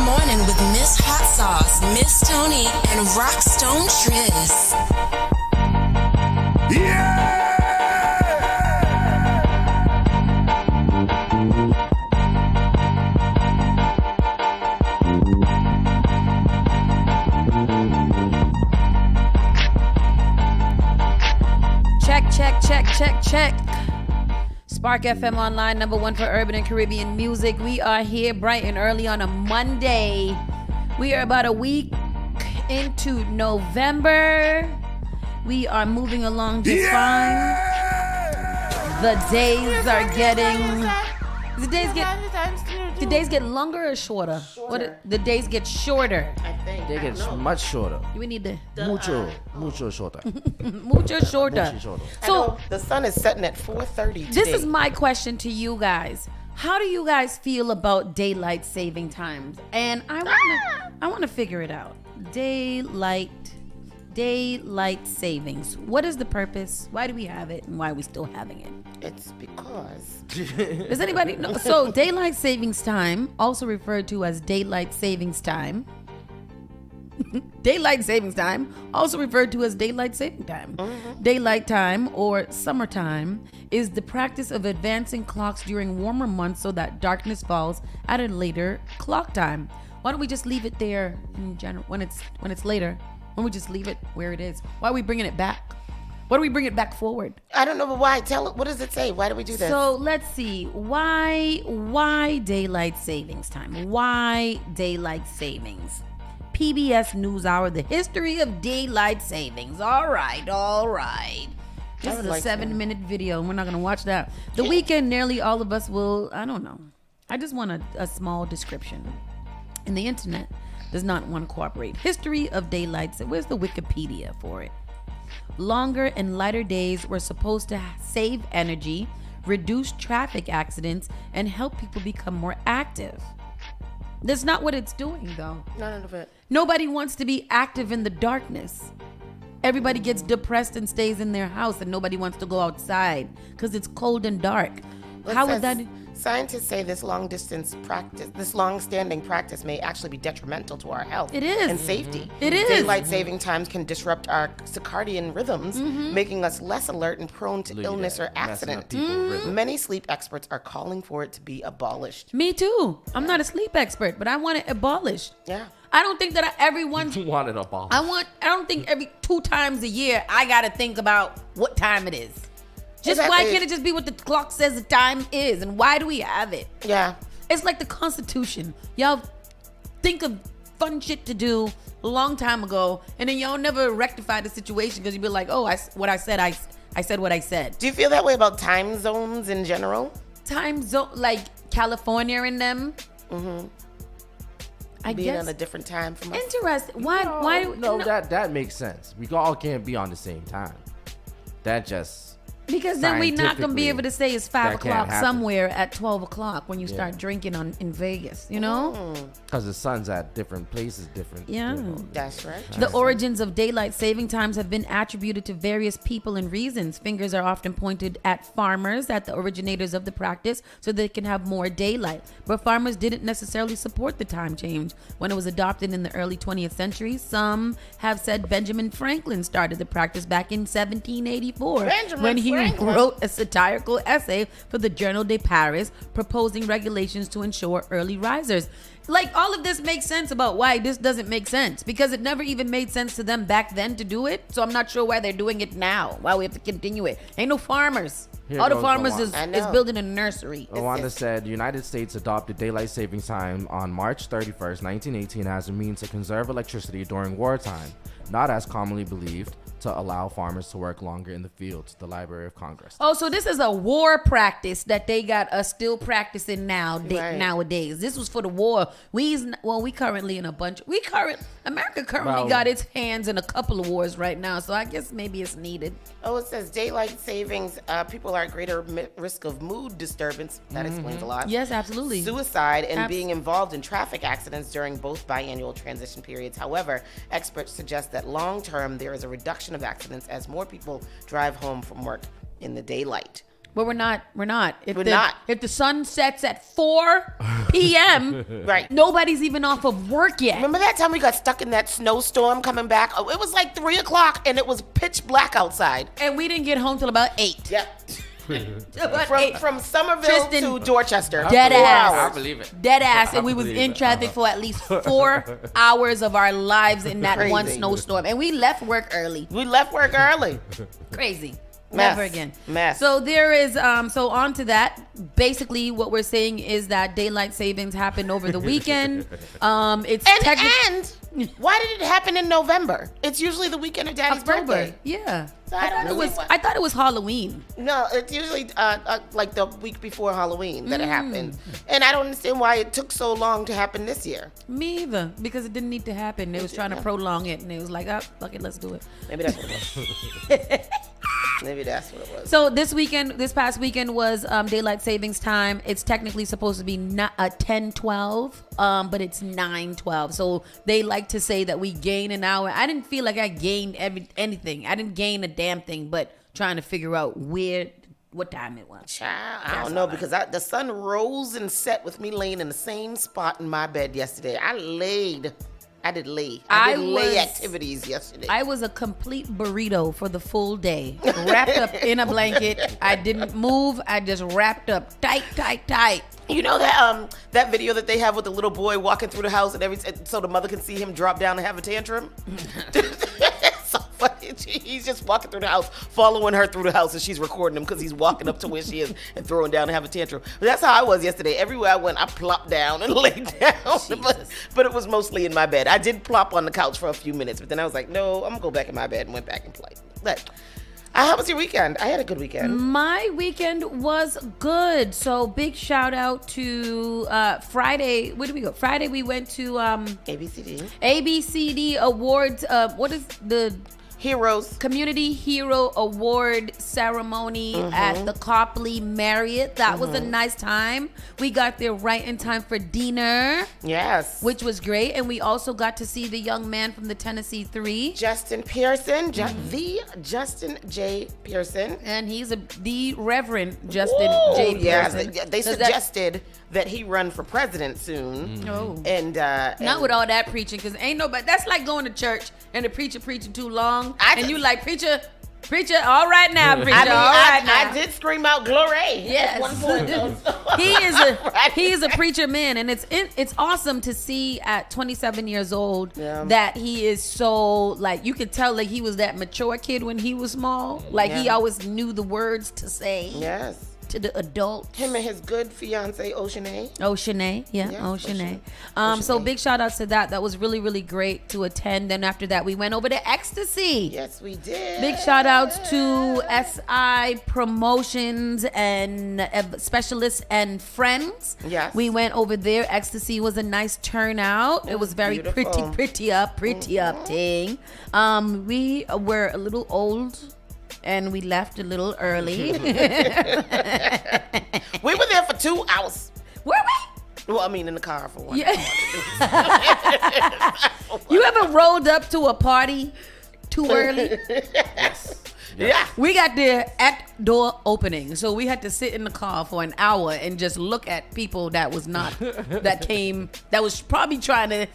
morning with Miss Hot Sauce, Miss Tony, and Rockstone Triz. Yeah! Check. Spark FM Online, number one for urban and Caribbean music. We are here bright and early on a Monday. We are about a week into November. We are moving along just fine. The days are getting... The days get longer or shorter? The days get shorter. I think they get much shorter. We need the mucho shorter. mucho shorter. So the sun is setting at 4:30 today. This is my question to you guys. How do you guys feel about daylight saving times? And I want to figure it out. Daylight savings. What is the purpose? Why do we have it, and why are we still having it? It's because. Does anybody know? So daylight savings time, also referred to as daylight savings time. Daylight savings time, also referred to as daylight saving time. Mm-hmm. Daylight time, or summertime, is the practice of advancing clocks during warmer months so that darkness falls at a later clock time. Why don't we just leave it there in general when it's later? Why don't we just leave it where it is? Why are we bringing it back? Why do we bring it back forward? I don't know, but why? What does it say? Why do we do this? So let's see. Why daylight savings time? Why daylight savings? PBS NewsHour, the history of daylight savings. All right. This is a 7-minute video, and we're not going to watch that. The weekend, nearly all of us will, I don't know. I just want a small description. And the internet does not want to cooperate. History of daylight. Where's the Wikipedia for it? Longer and lighter days were supposed to save energy, reduce traffic accidents, and help people become more active. That's not what it's doing, though. None of it. Nobody wants to be active in the darkness. Everybody gets depressed and stays in their house, and nobody wants to go outside because it's cold and dark. How would that... Scientists say this long-standing practice may actually be detrimental to our health. It is. And safety. It is. Daylight saving times can disrupt our circadian rhythms, making us less alert and prone to illness or accident. Many sleep experts are calling for it to be abolished. Me too. I'm not a sleep expert, but I want it abolished. Yeah. I don't think that everyone's... You want it abolished. I don't think every 2 times a year I got to think about what time it is. Just why can't it just be what the clock says the time is? And why do we have it? Yeah. It's like the Constitution. Y'all think of fun shit to do a long time ago, and then y'all never rectify the situation because you be like, oh, I said what I said. Do you feel that way about time zones in general? Time zone, like California and them? Mm-hmm. I Being guess. on a different time from us? Interesting. Why? No, that makes sense. We all can't be on the same time. That just... Because then we're not going to be able to say it's 5 o'clock happen. somewhere at 12 o'clock when you start drinking in Vegas, you know? Because the sun's at different places, different. Yeah. That's right. The origins of daylight saving times have been attributed to various people and reasons. Fingers are often pointed at farmers, at the originators of the practice, so they can have more daylight. But farmers didn't necessarily support the time change when it was adopted in the early 20th century. Some have said Benjamin Franklin started the practice back in 1784 when he wrote a satirical essay for the Journal de Paris proposing regulations to ensure early risers. Like, all of this makes sense about why this doesn't make sense, because it never even made sense to them back then to do it. So I'm not sure why they're doing it now, why we have to continue it. Ain't no farmers. All the farmers is building a nursery. Rwanda said the United States adopted daylight savings time on March 31st, 1918 as a means to conserve electricity during wartime, not as commonly believed, to allow farmers to work longer in the fields, the Library of Congress. Oh, so this is a war practice that they got us still practicing nowadays. This was for the war. We currently in a bunch. America currently got its hands in a couple of wars right now, so I guess maybe it's needed. Oh, it says daylight savings. People are at greater risk of mood disturbance. That explains a lot. Yes, absolutely. Suicide and being involved in traffic accidents during both biannual transition periods. However, experts suggest that long term there is a reduction of accidents as more people drive home from work in the daylight. But we're not. If We're not. If the sun sets at 4 p.m., Right. nobody's even off of work yet. Remember that time we got stuck in that snowstorm coming back? Oh, it was like 3 o'clock and it was pitch black outside. And we didn't get home till about 8. Yep. About 8. From Somerville Tristan, to Dorchester. Dead 4 ass. hours. I believe it. Dead ass, I and we was believe in it. traffic for at least 4 hours of our lives in that one Crazy. snowstorm. And we left work early. We left work early. Crazy. Mess. Never again. Mess. So there is so on to that. Basically what we're saying is that daylight savings happened over the weekend. It's And why did it happen in November? It's usually the weekend of Daddy's October. birthday. Yeah. So I don't know I thought it was Halloween. No, it's usually like the week before Halloween that it happened. And I don't understand why it took so long to happen this year. Me either, because it didn't need to happen. They was trying to prolong it, and it was like, oh, fuck it, let's do it. Maybe that's what it was. Maybe that's what it was. So this past weekend was daylight savings time. It's technically supposed to be 10:12, but it's 9:12. So they like to say that we gain an hour. I didn't feel like I gained anything. I didn't gain a damn thing, but trying to figure out what time it was. Child, I don't know because the sun rose and set with me laying in the same spot in my bed yesterday. I did lay activities yesterday. I was a complete burrito for the full day, wrapped up in a blanket. I didn't move. I just wrapped up tight. You know that video that they have with the little boy walking through the house and so the mother can see him drop down and have a tantrum? It's so funny. He's just walking through the house, following her through the house, and she's recording him because he's walking up to where she is and throwing down and have a tantrum. But that's how I was yesterday. Everywhere I went, I plopped down and laid down. But it was mostly in my bed. I did plop on the couch for a few minutes, but then I was like, no, I'm going to go back in my bed and went back and play. But how was your weekend? I had a good weekend. My weekend was good. So big shout out to Friday. Where did we go? Friday we went to ABCD Awards. What is the Heroes Community Hero Award ceremony at the Copley Marriott. That was a nice time. We got there right in time for dinner. Yes. Which was great. And we also got to see the young man from the Tennessee 3. Justin Pearson. The Justin J. Pearson. And he's the Reverend Justin J. Pearson. Yeah, they suggested that he run for president soon. Oh. And not with all that preaching, because ain't nobody, that's like going to church and the preacher preaching too long. And you like, preacher, all right now, preacher, I did scream out glory yes. at one point. He is a preacher man, and it's awesome to see at 27 years old that he is so, like, you could tell like he was that mature kid when he was small. Like he always knew the words to say. Yes. To the adult. Him and his good fiance, Oceanae. Oceanae. So big shout out to that. That was really, really great to attend. Then after that, we went over to Ecstasy. Yes, we did. Big shout outs to SI Promotions and Specialists and Friends. Yes. We went over there. Ecstasy was a nice turnout. It was very beautiful. pretty up thing. We were a little old. And we left a little early. We were there for 2 hours. Were we? Well, I mean, in the car for one. Yeah. You ever rolled up to a party too early? Yes. Yeah. We got there at door opening, so we had to sit in the car for an hour and just look at people that was probably trying to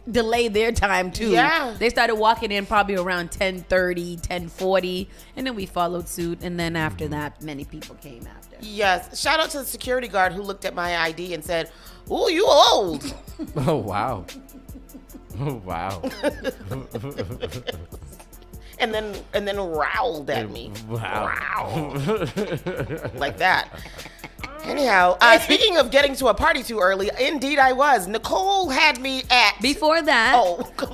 delay their time too. Yeah. They started walking in probably around 10:30, 10:40, and then we followed suit. And then after that, many people came after. Yes. Shout out to the security guard who looked at my ID and said, "Ooh, you old." Oh, wow. Oh, wow. and then growled at me. Wow. Like that. Anyhow, speaking of getting to a party too early, indeed I was. Nicole had me at. Before that,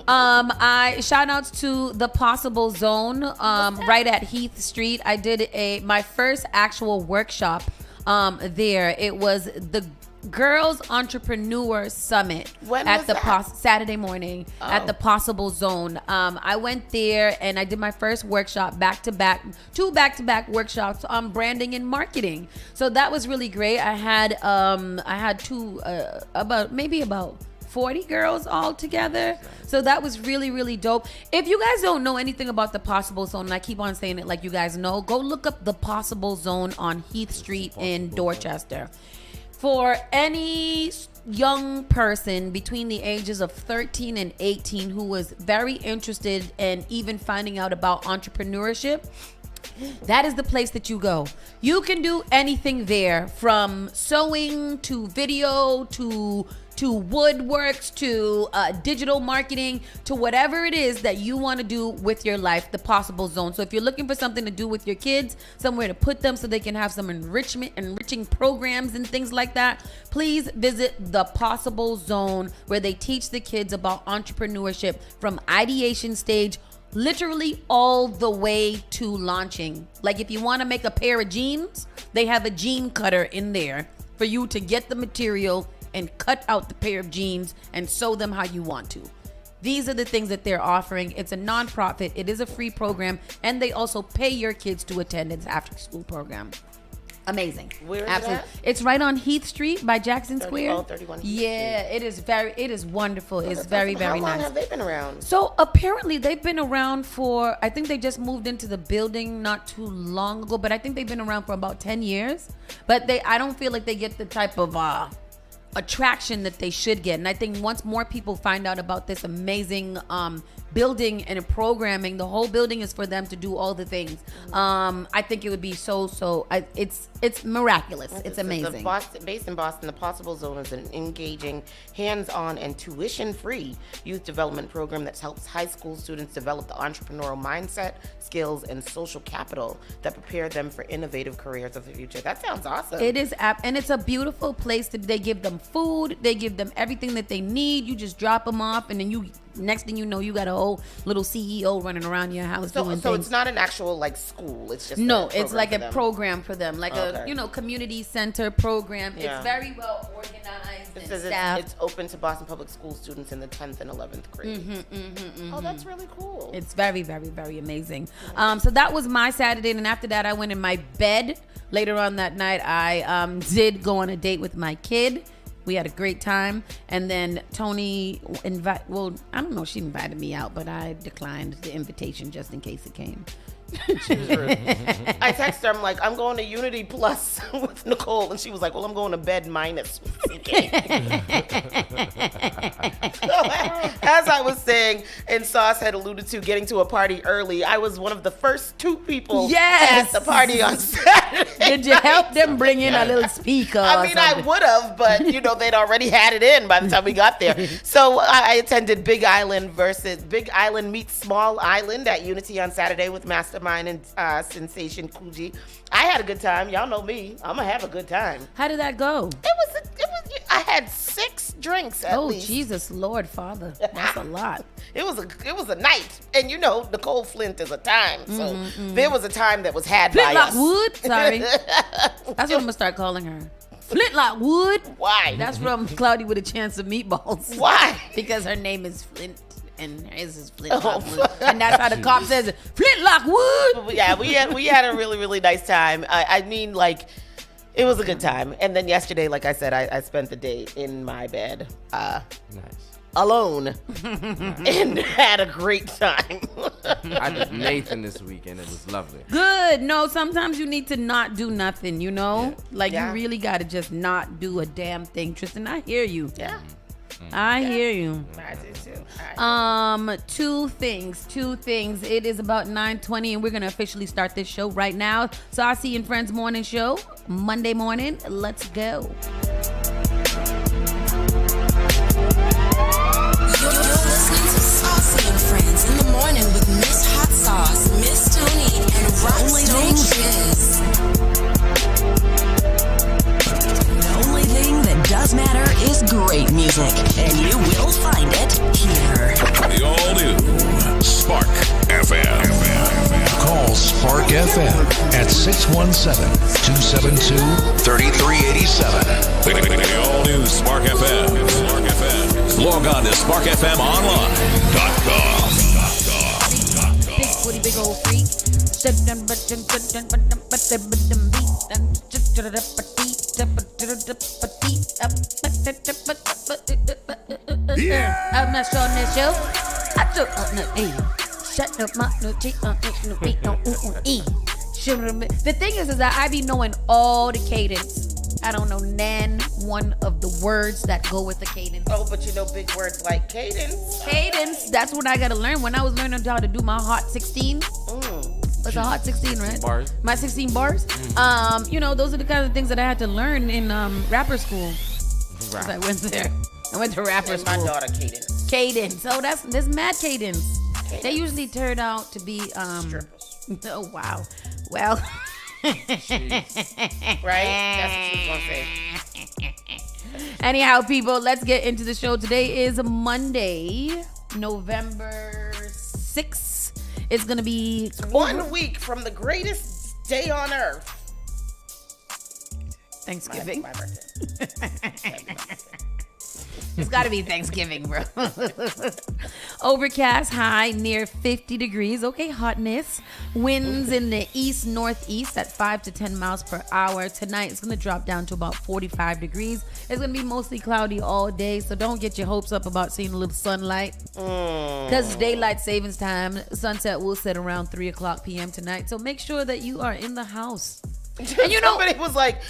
I shout outs to the Possible Zone right at Heath Street. I did my first actual workshop there. It was the Girls Entrepreneur Summit Saturday morning at the Possible Zone. I went there and I did my first workshop two back-to-back workshops on branding and marketing. So that was really great. I had two about 40 girls all together. So that was really, really dope. If you guys don't know anything about the Possible Zone, and I keep on saying it like you guys know, go look up the Possible Zone on Heath Street in Dorchester. For any young person between the ages of 13 and 18 who was very interested in even finding out about entrepreneurship, that is the place that you go. You can do anything there, from sewing to video to woodworks to digital marketing to whatever it is that you want to do with your life. The Possible Zone. So if you're looking for something to do with your kids, somewhere to put them so they can have some enriching programs and things like that, please visit the Possible Zone, where they teach the kids about entrepreneurship from ideation stage literally all the way to launching. Like if you want to make a pair of jeans, they have a jean cutter in there for you to get the material and cut out the pair of jeans and sew them how you want to. These are the things that they're offering. It's a non-profit. It is a free program, and they also pay your kids to attend its after-school program. Amazing. Where is Absolutely. that? It's right on Heath Street by Jackson Square. 31 Heath Yeah, Street. it is wonderful. It's very, very How long nice. have they been around? So apparently they've been around for, I think they just moved into the building not too long ago, but I think they've been around for about 10 years. But I don't feel like they get the type of attraction that they should get. And I think once more people find out about this amazing building and programming, the whole building is for them to do all the things. I think it would be it's miraculous. It's amazing. Based in Boston, the Possible Zone is an engaging, hands-on, and tuition-free youth development program that helps high school students develop the entrepreneurial mindset, skills, and social capital that prepare them for innovative careers of the future. That sounds awesome. It is, and it's a beautiful place. They give them food, they give them everything that they need. You just drop them off, and then next thing you know, you got a whole little CEO running around your house doing things. So it's not an actual like school. It's just it's like a program for them, like a community center program. Yeah. It's very well organized. It says it's open to Boston Public School students in the 10th and 11th grade. Oh, that's really cool. It's very, very, very amazing. So that was my Saturday, and after that, I went in my bed. Later on that night, I did go on a date with my kid. We had a great time, and then Tony I don't know if she invited me out, but I declined the invitation just in case it came. She was rude. I texted her, I'm like, I'm going to Unity Plus with Nicole, and she was like, well, I'm going to bed minus with CK. As I was saying, and Sauce had alluded to getting to a party early, I was one of the first 2 people at the party on Saturday. Did you help them bring in a little speaker? I mean, I would have, but they'd already had it in by the time we got there. So I attended Big Island meets Small Island at Unity on Saturday with Mastermind and Sensation Kuji. I had a good time. Y'all know me. I'm gonna have a good time. How did that go? It was. I had 6 drinks at least. Oh, Jesus, Lord, Father, that's a lot. It was a night, and Nicole Flint is a time. So there was a time that was had by Flintlock us. Wood. Sorry, that's what I'm gonna start calling her. Flintlock Wood. Why? That's from Cloudy with a Chance of Meatballs. Why? Because her name is Flint. And his is Flintlock Wood. And that's how the cop says it. Flintlock Wood. Yeah, we had a really, really nice time. I mean, like, it was a good time. And then yesterday, like I said, I spent the day in my bed, alone, and had a great time. I did Nathan this weekend. It was lovely. Good. No, sometimes you need to not do nothing, Like, Yeah. you really got to just not do a damn thing. Tristan, I hear you. Yeah. I hear you. I do too. Two things. It is about 9:20, and we're gonna officially start this show right now. Saucy and Friends morning show, Monday morning. Let's go. You're listening to Saucy and Friends in the morning with Miss Hot Sauce, Miss Tony, and Rockstone Chiz. The only thing that does matter is great music, and you will find it here. The all-new Spark FM. Call Spark FM at 617-272-3387. The all-new Spark FM. Log on to sparkfmonline.com. Big old freak. I'm not sure on this show. I do shut up, my no cheek on no beat no e. The thing is that I be knowing all the cadence. I don't know one of the words that go with the cadence. Oh, but you know big words like cadence. Cadence. That's what I gotta learn. When I was learning how to do my hot 16. What's a hot 16, right? Bars. My 16 bars. You know, those are the kind of things that I had to learn in rapper school. Rap. I went there. I went to rapper And school. my daughter cadence. Cadence. Oh, there's mad cadence. They usually turn out to be Strippers. Oh wow. Well. Right? That's what she was gonna say. Anyhow, people, let's get into the show. Today is Monday, November 6th. It's gonna be 1 week from the greatest day on earth. Thanksgiving. My birthday. It's gotta be Thanksgiving, bro. Overcast, high near 50 degrees. Okay, hotness. Winds in the east-northeast at 5 to 10 miles per hour. Tonight it's gonna drop down to about 45 degrees. It's gonna be mostly cloudy all day, so don't get your hopes up about seeing a little sunlight. Because it's daylight savings time. Sunset will set around 3 o'clock p.m. tonight, so make sure that you are in the house. And you know, somebody was like,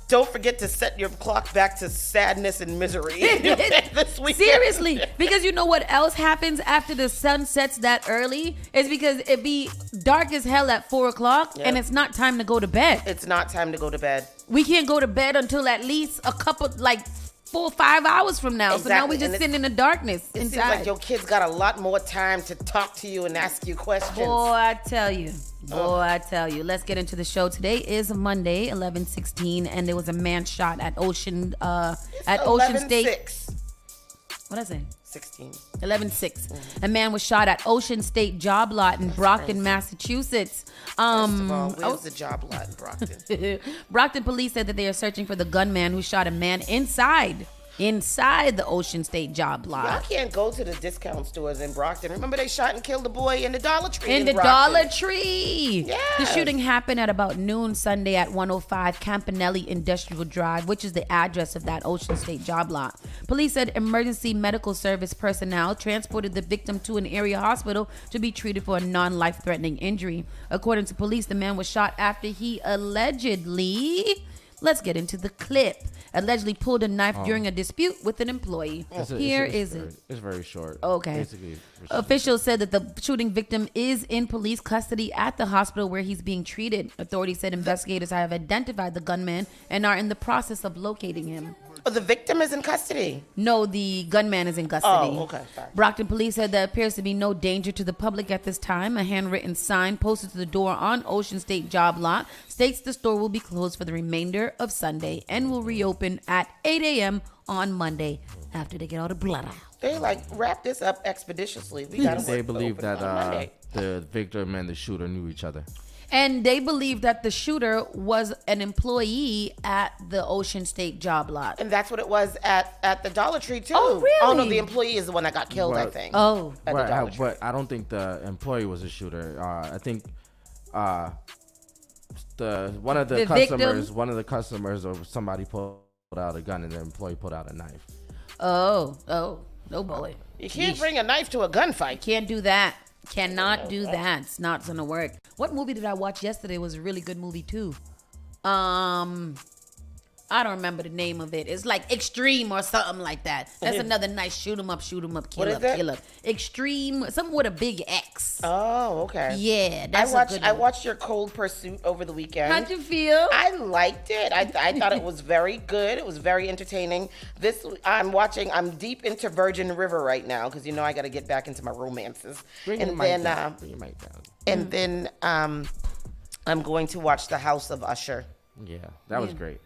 don't forget to set your clock back to sadness and misery this weekend. Seriously, because you know what else happens after the sun sets that early is because it be dark as hell at 4 o'clock and it's not time to go to bed. It's not time to go to bed. We can't go to bed until at least a couple, like 4 or 5 hours from now. So now we Exactly. just And sitting in the darkness It seems inside. like your kids got a lot more time to talk to you and ask you questions. Boy, I tell you. Let's get into the show. Today is Monday, 11/16, and there was a man shot at Ocean State. 11-6. What did I say? 16. 11/6. A man was shot at Ocean State Job Lot in Brockton, Massachusetts. First of all, where's the job lot in Brockton? Brockton police said that they are searching for the gunman who shot a man inside the Ocean State Job Y'all Lot. can't go to the discount stores in Brockton. Remember they shot and killed the boy in the Dollar Tree In the Brockton? Dollar Tree. Yes. The shooting happened at about noon Sunday at 105 Campanelli Industrial Drive, which is the address of that Ocean State Job Lot. Police said emergency medical service personnel transported the victim to an area hospital to be treated for a non-life-threatening injury. According to police, the man was shot after he allegedly, let's get into the clip, allegedly pulled a knife during a dispute with an employee. It's very short. Okay. Basically, Officials said that the shooting victim is in police custody at the hospital where he's being treated. Authorities said investigators have identified the gunman and are in the process of locating him. Oh, the victim is in custody. No, the gunman is in custody. Oh, okay, sorry. Brockton police said there appears to be no danger to the public at this time. A handwritten sign posted to the door on Ocean State Job Lot states the store will be closed for the remainder of Sunday and will reopen at 8 a.m. on Monday after they get all the blood out. They like wrap this up expeditiously. We gotta they work believe open that on Monday. the victim and the shooter knew each other. And they believe that the shooter was an employee at the Ocean State Job Lot. And that's what it was at the Dollar Tree too. Oh, really? Oh no, the employee is the one that got killed, I Well, think. Oh. At the Dollar Tree. But I don't think the employee was a shooter. I think one of the customers or somebody pulled out a gun and the employee pulled out a knife. Oh, boy. You can't bring a knife to a gunfight. Can't do that. Cannot do that. It's not gonna work. What movie did I watch yesterday? It was a really good movie too. I don't remember the name of it. It's like Extreme or something like that. That's another nice shoot 'em up, kill What is up, it? kill up. Extreme, something with a big X. Oh, okay. Yeah, that's a good I one. watched your Cold Pursuit over the weekend. How'd you feel? I liked it. I thought it was very good. It was very entertaining. I'm deep into Virgin River right now because I got to get back into my romances. Bring your mic down. And then I'm going to watch The House of Usher. Yeah, that was great.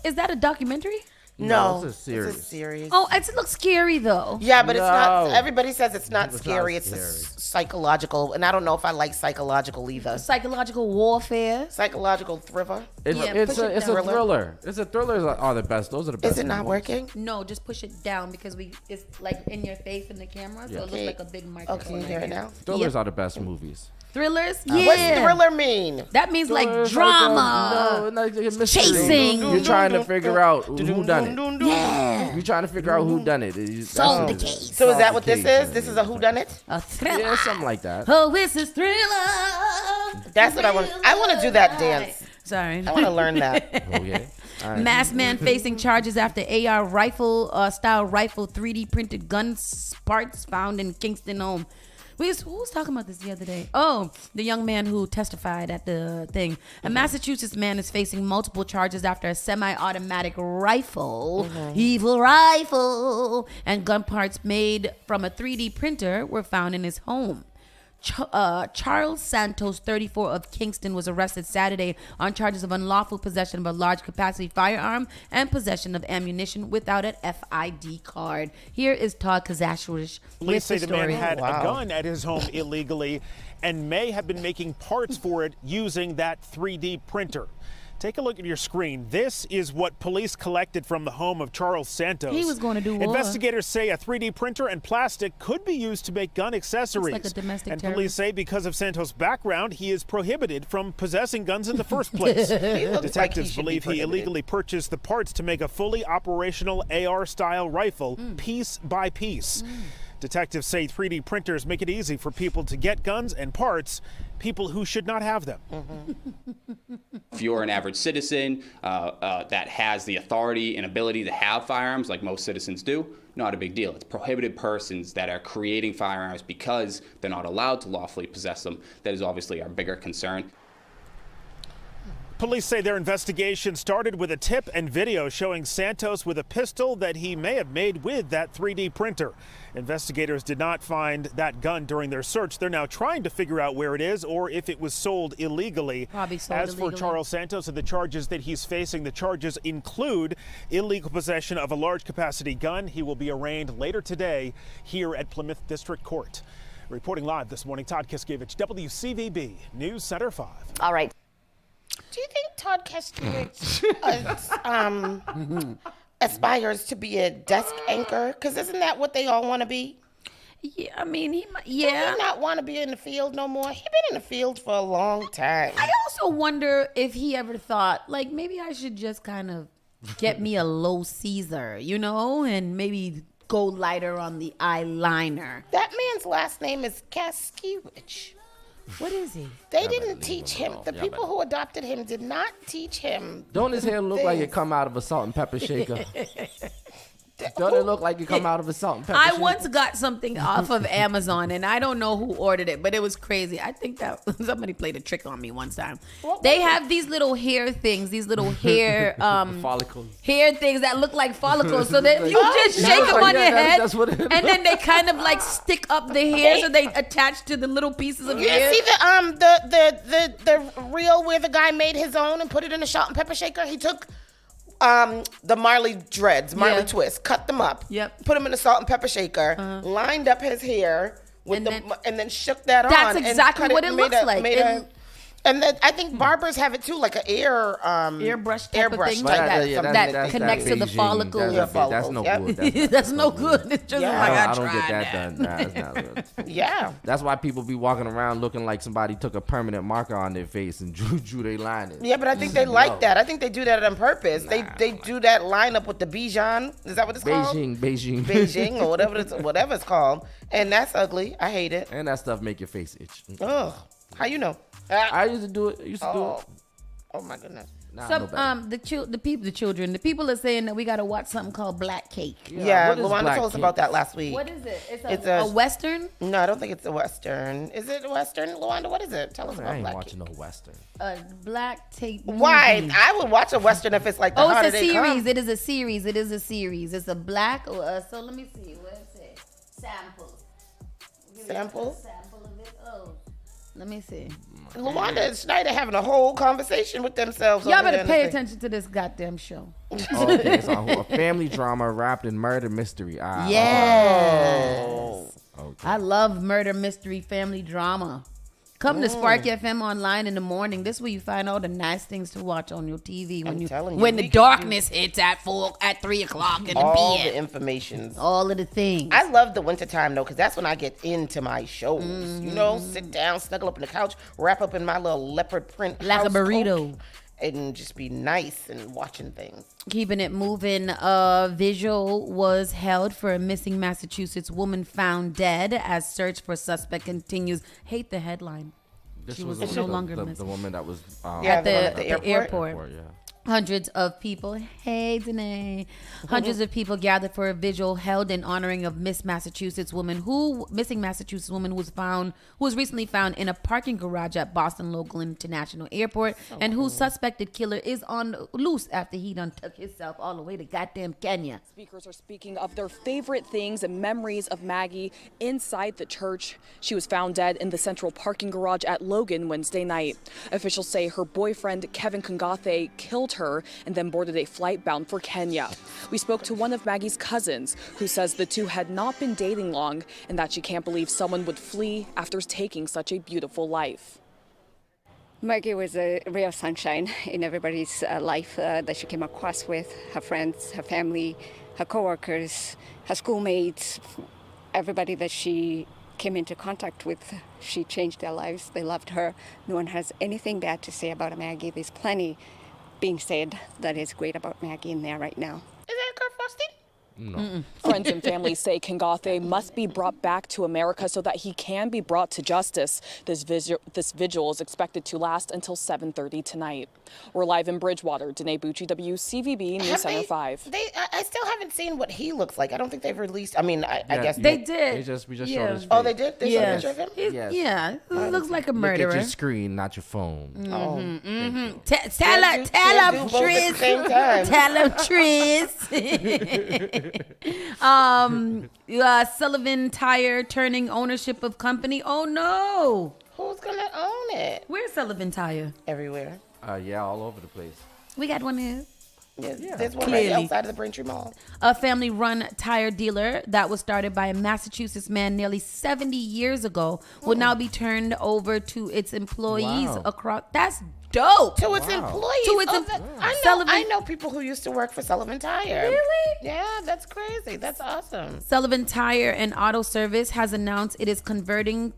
Is that a documentary? No, it's a series. It's a series. Oh, it looks scary though. Yeah, but it's not. No. Everybody says it's not It's not scary. It's scary. psychological, and I don't know if I like psychological either. Psychological warfare. Psychological thriller. It's Yeah, it's push a it it's down. a thriller. It's a thrillers are the best. Those are the best. Is it not movies. working? No, just push it down because it's like in your face in the camera, so it looks Okay. like a big microphone. Oh, can you hear right it here. now? Thrillers Yep. are the best movies. Thrillers? What's thriller mean? That means like It's drama. like a mystery. Chasing. You're trying to figure out who done it. Yeah. You're trying to figure out who done it. Solve the case. So is that what this is? This is a whodunit? A thriller. Yeah, something like that. Oh, this is Thriller. That's what I want. I want to do that dance. Sorry. I want to learn that. Okay. All right. Masked man facing charges after AR rifle style rifle 3D printed gun parts found in Kingston home. Who was talking about this the other day? Oh, the young man who testified at the thing. A Massachusetts man is facing multiple charges after a semi-automatic rifle, evil rifle, and gun parts made from a 3D printer were found in his home. Charles Santos, 34, of Kingston, was arrested Saturday on charges of unlawful possession of a large capacity firearm and possession of ammunition without an FID card. Here is Todd Kazashwish with Police say the the man story. had a gun at his home illegally and may have been making parts for it using that 3D printer. Take a look at your screen. This is what police collected from the home of Charles Santos. He was going to do war. Investigators say a 3D printer and plastic could be used to make gun accessories. Looks like a domestic and terrorist. police say because of Santos' background, he is prohibited from possessing guns in the first place. Detectives believe he illegally purchased the parts to make a fully operational AR-style rifle, piece by piece. Detectives say 3D printers make it easy for people to get guns and parts, people who should not have them. If you're an average citizen that has the authority and ability to have firearms, like most citizens do, not a big deal. It's prohibited persons that are creating firearms because they're not allowed to lawfully possess them. That is obviously our bigger concern. Police say their investigation started with a tip and video showing Santos with a pistol that he may have made with that 3D printer. Investigators did not find that gun during their search. They're now trying to figure out where it is or if it was sold illegally. Probably sold As illegally. for Charles Santos and the charges that he's facing, the charges include illegal possession of a large capacity gun. He will be arraigned later today here at Plymouth District Court. Reporting live this morning, Todd Kiskiewicz, WCVB News Center 5. All right. Do you think Todd Kiskiewicz aspires to be a desk anchor? Because isn't that what they all want to be? Yeah, I mean, he Does he not want to be in the field no more? He's been in the field for a long time. I also wonder if he ever thought, like, maybe I should just kind of get me a low Caesar, you know, and maybe go lighter on the eyeliner. That man's last name is Kiskiewicz. What is he? They didn't teach him. The people who adopted him did not teach him. Don't his hair look like it come out of a salt and pepper shaker? Don't it look like it come out of a salt and pepper I shaker? once got something off of Amazon, and I don't know who ordered it, but it was crazy. I think that somebody played a trick on me one time. They have these little hair things, these little hair follicles. hair things that look like follicles. So that you just Yeah, shake them on your head, that's what it is. and then they kind of like stick up the hair, so they attach to the little pieces of You hair. see the reel where the guy made his own and put it in a salt and pepper shaker? He took the Marley dreads, Marley twists, cut them up, put them in a salt and pepper shaker, lined up his hair with and then shook that on. That's exactly what it looks like. And then I think barbers have it too, like an airbrush type of thing type that connects to the follicles. That's no good. That's no good. It's just like I don't get that done. Nah, it's not good. Yeah. That's why people be walking around looking like somebody took a permanent marker on their face and drew their line in. Yeah, but I think they like that. I think they do that on purpose. They do that lineup with the Bijan. Is that what it's called? Beijing or whatever it's called. And that's ugly. I hate it. And that stuff make your face itch. Ugh. How you know? I used to do it. Oh my goodness. The people are saying that we got to watch something called Black Cake. Yeah, Luana told us about that last week. What is it? It's a Western? No, I don't think it's a Western. Is it a Western, Luanda? What is it? Tell us about I ain't Black watching Cake. no Western. A Black Tape movie. Why? I would watch a Western if it's like the harder it's a they series. come. It is a series. It is a series. It's a black. So let me see. What is it? Samples. Samples? Sample of it. Oh, let me see. Luanda and Schneider having a whole conversation with themselves. Y'all over better there in pay the thing. attention to this goddamn show. Okay, so a family drama wrapped in murder mystery. Yes. Okay. I love murder mystery family drama. Come to Spark FM online in the morning. This is where you find all the nice things to watch on your TV I'm telling you, when the we can darkness hits at 3 o'clock in the all PM. the information. All of the things. I love the wintertime though, because that's when I get into my shows. You know, sit down, snuggle up in the couch, wrap up in my little leopard print Like a house burrito. coat, and just be nice and watching things. Keeping it moving, vigil was held for a missing Massachusetts woman found dead as search for suspect continues. Hate the headline. This She was was no longer the missing. woman that was Yeah, At the the airport. yeah. Hundreds of people, hey Danae, hundreds of people gathered for a vigil held in honoring of missing Massachusetts woman who was recently found in a parking garage at Boston Local International Airport, and whose suspected killer is on loose after he done took himself all the way to goddamn Kenya. Speakers are speaking of their favorite things and memories of Maggie inside the church. She was found dead in the central parking garage at Logan Wednesday night. Officials say her boyfriend, Kevin Kungathe, killed her and then boarded a flight bound for Kenya. We spoke to one of Maggie's cousins, who says the two had not been dating long and that she can't believe someone would flee after taking such a beautiful life. Maggie was a real sunshine in everybody's life that she came across with, her friends, her family, her coworkers, her schoolmates, everybody that she came into contact with. She changed their lives. They loved her. No one has anything bad to say about Maggie. There's plenty being said that is great about Maggie in there right now. Is that Kurt Frosty? No. Friends and family say Kungathe must be brought back to America so that he can be brought to justice. This vigil is expected to last until 7:30 tonight. We're live in Bridgewater. Danae Bucci, WCVB News Center 5. I still haven't seen what he looks like. I don't think they've released. I mean, I guess They did. We just Yeah. showed his face. Oh, they did. They showed a Yes. picture of him. Yes. Yeah, it looks like a Look at murderer. your screen, not your phone. Tell him, Can't do both at the same time. Tell him, Tris. Sullivan Tire turning ownership of company. Oh no, Who's gonna own it? where's Sullivan Tire? Everywhere. Yeah, all over the place. We got one here. Yeah, there's one Clearly. right outside of the Braintree Mall. A family-run tire dealer that was started by a Massachusetts man nearly 70 years ago will now be turned over to its employees Wow. across. That's dope. To its employees. To its I know people who used to work for Sullivan Tire. Really? Yeah, that's crazy. That's awesome. Sullivan Tire and Auto Service has announced it is converting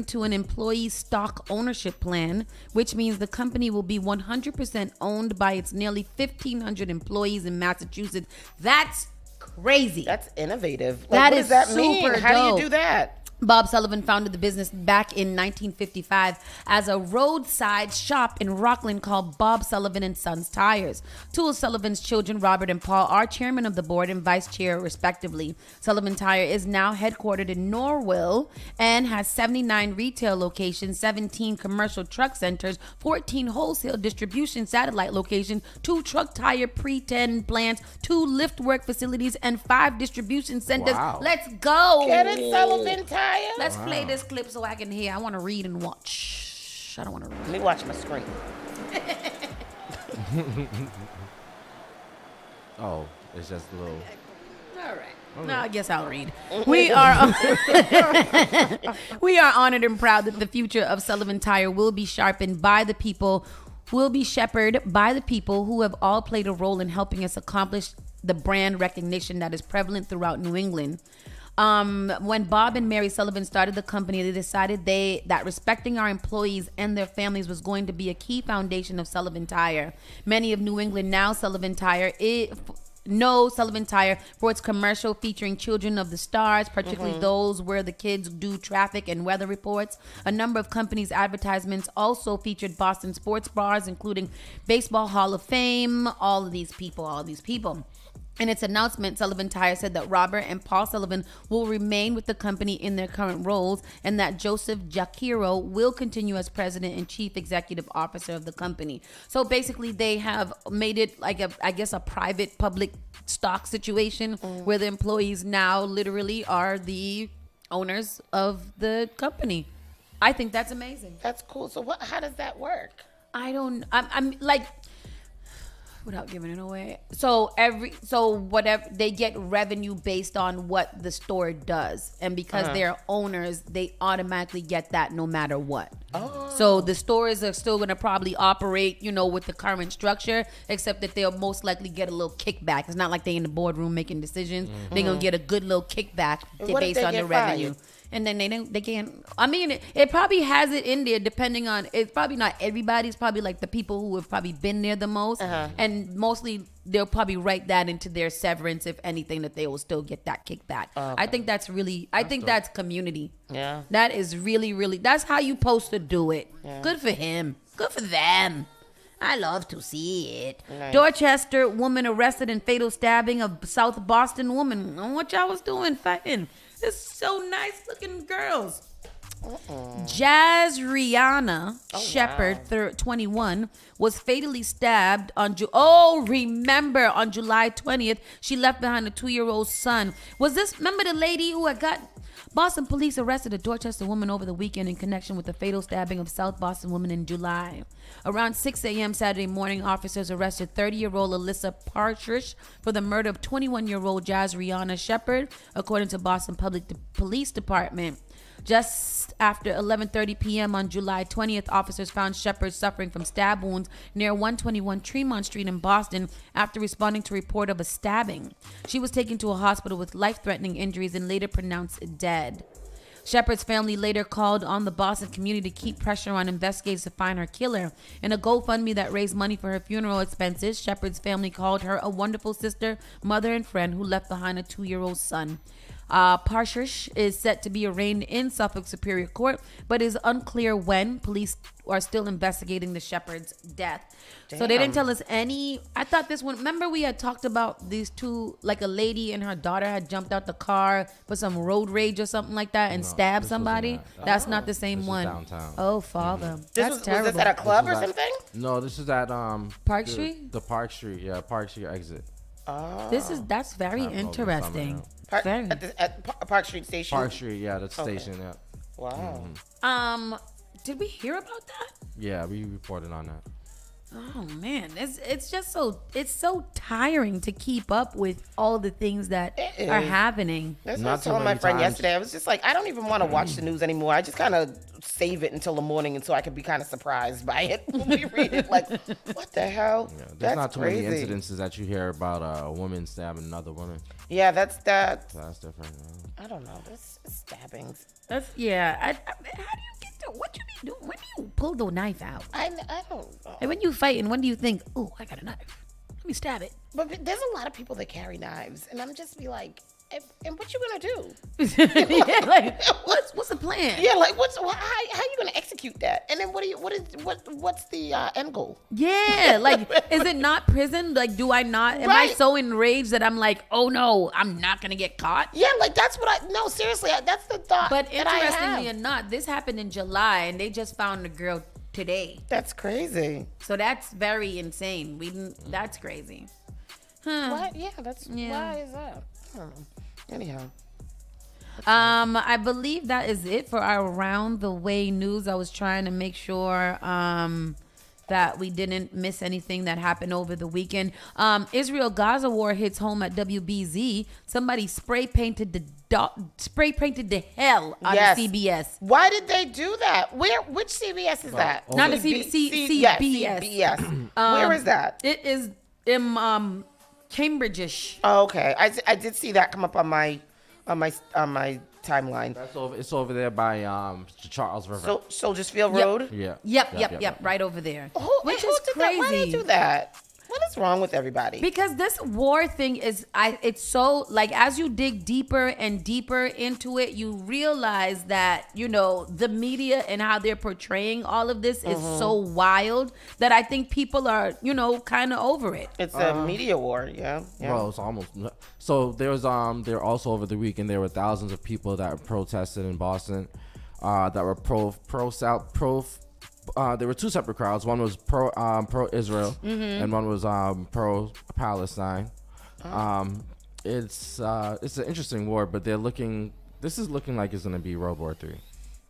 to an employee stock ownership plan, which means the company will be 100% owned by its nearly 1,500 employees in Massachusetts. That's crazy. That's innovative. Like, That what is does that mean? super How do dope. you do that? Bob Sullivan founded the business back in 1955 as a roadside shop in Rockland called Bob Sullivan and Sons Tires. Two of Sullivan's children, Robert and Paul, are chairman of the board and vice chair, respectively. Sullivan Tire is now headquartered in Norwell and has 79 retail locations, 17 commercial truck centers, 14 wholesale distribution satellite locations, 2 truck tire pre-10 plants, 2 lift work facilities, and 5 distribution centers. Wow. Let's go. Get it, Sullivan Tire. Let's play this clip so I can hear. I want to read and watch. I don't want to read. Let me watch my screen. Oh, it's just a little. All right. No, I guess I'll read. We are we are honored and proud that the future of Sullivan Tire will be shepherded by the people who have all played a role in helping us accomplish the brand recognition that is prevalent throughout New England. When Bob and Mary Sullivan started the company, they decided that respecting our employees and their families was going to be a key foundation of Sullivan Tire. Many of New England know Sullivan Tire for its commercial featuring children of the stars, particularly those where the kids do traffic and weather reports. A number of companies' advertisements also featured Boston sports bars, including Baseball Hall of Fame, all these people. In its announcement, Sullivan Tire said that Robert and Paul Sullivan will remain with the company in their current roles and that Joseph Giacchiro will continue as president and chief executive officer of the company. So basically, they have made it like a private public stock situation where the employees now literally are the owners of the company. I think that's amazing. That's cool. So how does that work? I'm like, without giving it away. So whatever, they get revenue based on what the store does, and because they're owners, they automatically get that no matter what. So the stores are still going to probably operate, with the current structure, except that they'll most likely get a little kickback. It's not like they in the boardroom making decisions. They're going to get a good little kickback based on the revenue. And then they can't. I mean, it probably has it in there depending on. It's probably not everybody. It's probably like the people who have probably been there the most, and mostly they'll probably write that into their severance, if anything, that they will still get that kickback. I think that's really. I think that's community. Yeah. That is really, really. That's how you supposed to do it. Yeah. Good for him. Good for them. I love to see it. Nice. Dorchester woman arrested in fatal stabbing of South Boston woman. What y'all was doing fighting? It's so nice looking girls. Jazz Rihanna Shepard, 21, was fatally stabbed on on July 20th. She left behind a 2-year-old son. Remember the lady who had got... Boston police arrested a Dorchester woman over the weekend in connection with the fatal stabbing of South Boston woman in July. Around 6 a.m. Saturday morning, officers arrested 30-year-old Alyssa Partridge for the murder of 21-year-old Jazz Rihanna Shepard, according to Boston Public Police Department. Just after 11:30 p.m. on July 20th, officers found Shepard suffering from stab wounds near 121 Tremont Street in Boston after responding to a report of a stabbing. She was taken to a hospital with life-threatening injuries and later pronounced dead. Shepard's family later called on the Boston community to keep pressure on investigators to find her killer. In a GoFundMe that raised money for her funeral expenses, Shepard's family called her a wonderful sister, mother, and friend who left behind a 2-year-old son. Partridge is set to be arraigned in Suffolk Superior Court, but is unclear when. Police are still investigating the Shepard's death. Damn. So they didn't tell us any. I thought this one, remember we had talked about these two, like a lady and her daughter had jumped out the car for some road rage or something like that and stabbed somebody. That's not the same one. Downtown. Oh, father. That's terrible. Was this at a club or something? No, this is at Park Street? The Park Street, Park Street exit. Oh. That's very interesting. At Park Street Station? Park Street, that's the station, yeah. Wow. Did we hear about that? Yeah, we reported on that. Oh man, it's just so tiring to keep up with all the things that are happening. That's what I was telling my friend yesterday. I was just like, I don't even want to watch the news anymore. I just kind of save it until the morning, and so I can be kind of surprised by it when we read it. Like, what the hell? Yeah, there's not too many incidences that you hear about a woman stabbing another woman. Yeah, that's different. I don't know. That's stabbings. How do you get to what you be doing? When do you pull the knife out? I don't know. And when you fighting, when do you think, oh, I got a knife? Let me stab it. But there's a lot of people that carry knives, and I'm just be like, and what you gonna do? Yeah, like what's the plan? Yeah, like how you gonna execute that? And then what's the end goal? Yeah, like is it not prison? Like, do I not? Am I so enraged that I'm like, oh no, I'm not gonna get caught? Yeah, like that's what no, seriously, that's the thought. But interestingly or not, this happened in July, and they just found the girl today. That's crazy. So that's very insane. That's crazy. Why? Yeah, why is that? I don't know. Anyhow. I believe that is it for our Around the Way news. I was trying to make sure that we didn't miss anything that happened over the weekend. Israel-Gaza war hits home at WBZ. Somebody spray painted the hell out of CBS. Why did they do that? Which CBS is that? Not the CBS. CBS. Where is that? It is in Cambridge-ish. Oh, okay. I did see that come up on my timeline. It's over there by Charles River. Soldiers Field Road? Yeah. Yep. Right over there. Which is crazy. Why did they do that? What is wrong with everybody? Because this war thing it's so, like, as you dig deeper and deeper into it, you realize that, the media and how they're portraying all of this is so wild that I think people are, kind of over it. It's a media war, yeah. Well, it's almost. So they're also over the weekend, there were thousands of people that protested in Boston that were there were two separate crowds. One was pro-Israel, and one was pro-Palestine. It's an interesting war, but this is looking like it's going to be World War III.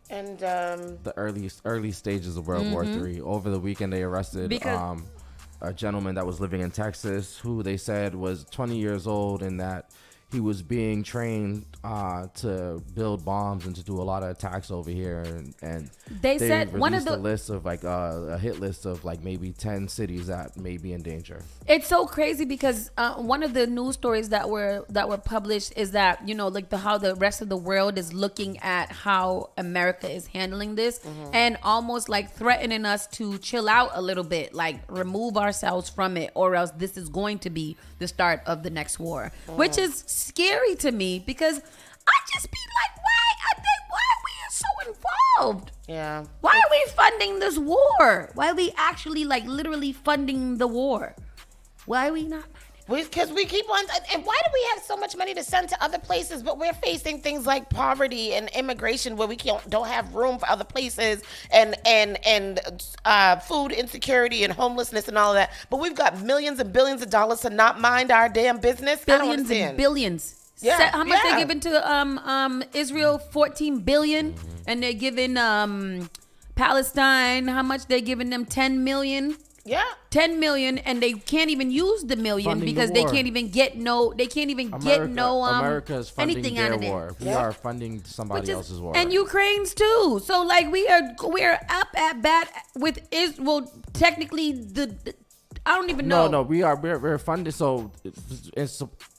And the early stages of World War III. Over the weekend, they arrested a gentleman that was living in Texas who they said was 20 years old and that he was being trained to build bombs and to do a lot of attacks over here, and they said one of the list of like a hit list of like maybe 10 cities that may be in danger. It's so crazy because one of the news stories that were published is that, you know, like how the rest of the world is looking at how America is handling this, and almost like threatening us to chill out a little bit, like remove ourselves from it, or else this is going to be the start of the next war, which is scary to me because I just be like, why are we so involved? Yeah. Why are we funding this war? Why are we actually like literally funding the war? Why are we not? Because we keep on, and why do we have so much money to send to other places, but we're facing things like poverty and immigration where we don't have room for other places, and food insecurity and homelessness and all of that. But we've got millions and billions of dollars to not mind our damn business. Billions and billions. Yeah, How much they giving to Israel? 14 billion, and they're giving Palestine. How much they giving them? 10 million. Yeah, 10 million, and they can't even use the million Funding because the they war. can't even get no. They can't even get no America is funding anything their out of it. war. We are funding somebody else's war. And Ukraine's too. So like we're up at bat with Israel. Technically, I don't even know. No, we're funding. So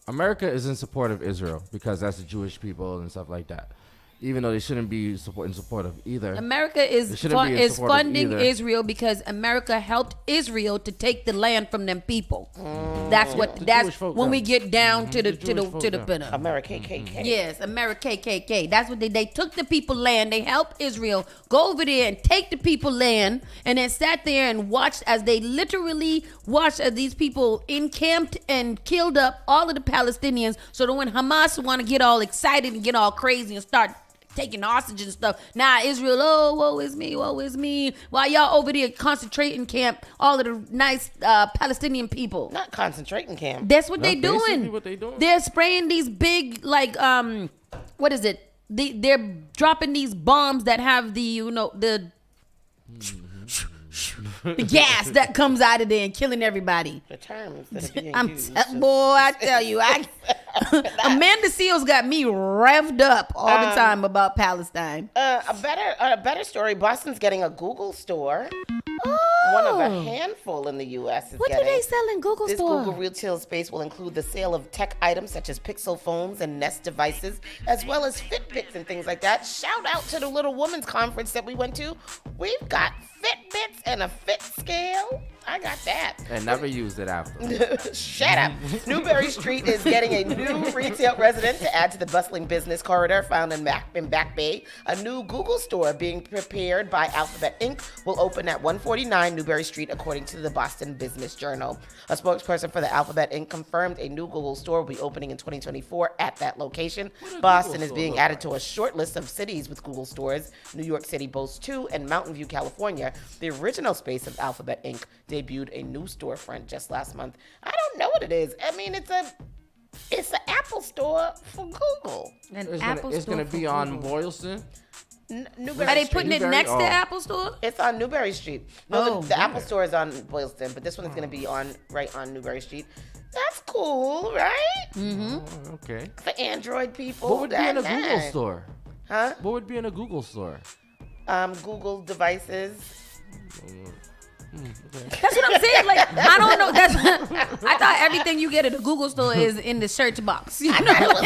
America is in support of Israel because that's the Jewish people and stuff like that. Even though they shouldn't be in support of either. America is funding Israel because America helped Israel to take the land from them people. That's when we get down to the pinnacle. America KKK. Yes, America KKK. That's what they took the people land. They helped Israel go over there and take the people land, and then sat there and watched as they literally watched as these people encamped and killed up all of the Palestinians. So that when Hamas want to get all excited and get all crazy and start taking hostage and stuff. Now Israel, woe is me. While y'all over there concentrating camp, all of the nice Palestinian people. Not concentrating camp. That's what they doing. What they doing. They're spraying these big what is it? They're dropping these bombs that have the gas that comes out of there and killing everybody. The terms that are being used. Boy, I tell you, Amanda Seals got me revved up all the time about Palestine. A better story. Boston's getting a Google store. One of a handful in the U.S. What do they sell in Google This store? Google retail space will include the sale of tech items such as Pixel phones and Nest devices, as well as Fitbits and things like that. Shout out to the Little Women's Conference that we went to. We've got Fitbits and a Fit scale. I got that. And never used it after. Shut up. Newberry Street is getting a new retail resident to add to the bustling business corridor found in Back Bay. A new Google store being prepared by Alphabet Inc. will open at 149 Newberry Street, according to the Boston Business Journal. A spokesperson for the Alphabet Inc. confirmed a new Google store will be opening in 2024 at that location. Boston is being added to a short list of cities with Google stores. New York City boasts 2, and Mountain View, California, the original space of Alphabet Inc., debuted a new storefront just last month. I don't know what it is. I mean, it's an Apple store for Google. It's gonna be on Boylston. Newberry Are they Street. putting it next to Apple Store? It's on Newberry Street. No, the Apple store is on Boylston, but this one is going to be right on Newberry Street. That's cool, right? Mm-hmm. Okay. For Android people. What would be in a Google store? Huh? What would be in a Google store? Google devices. That's what I'm saying. Like, I don't know. I thought everything you get at a Google store is in the search box. You know? I thought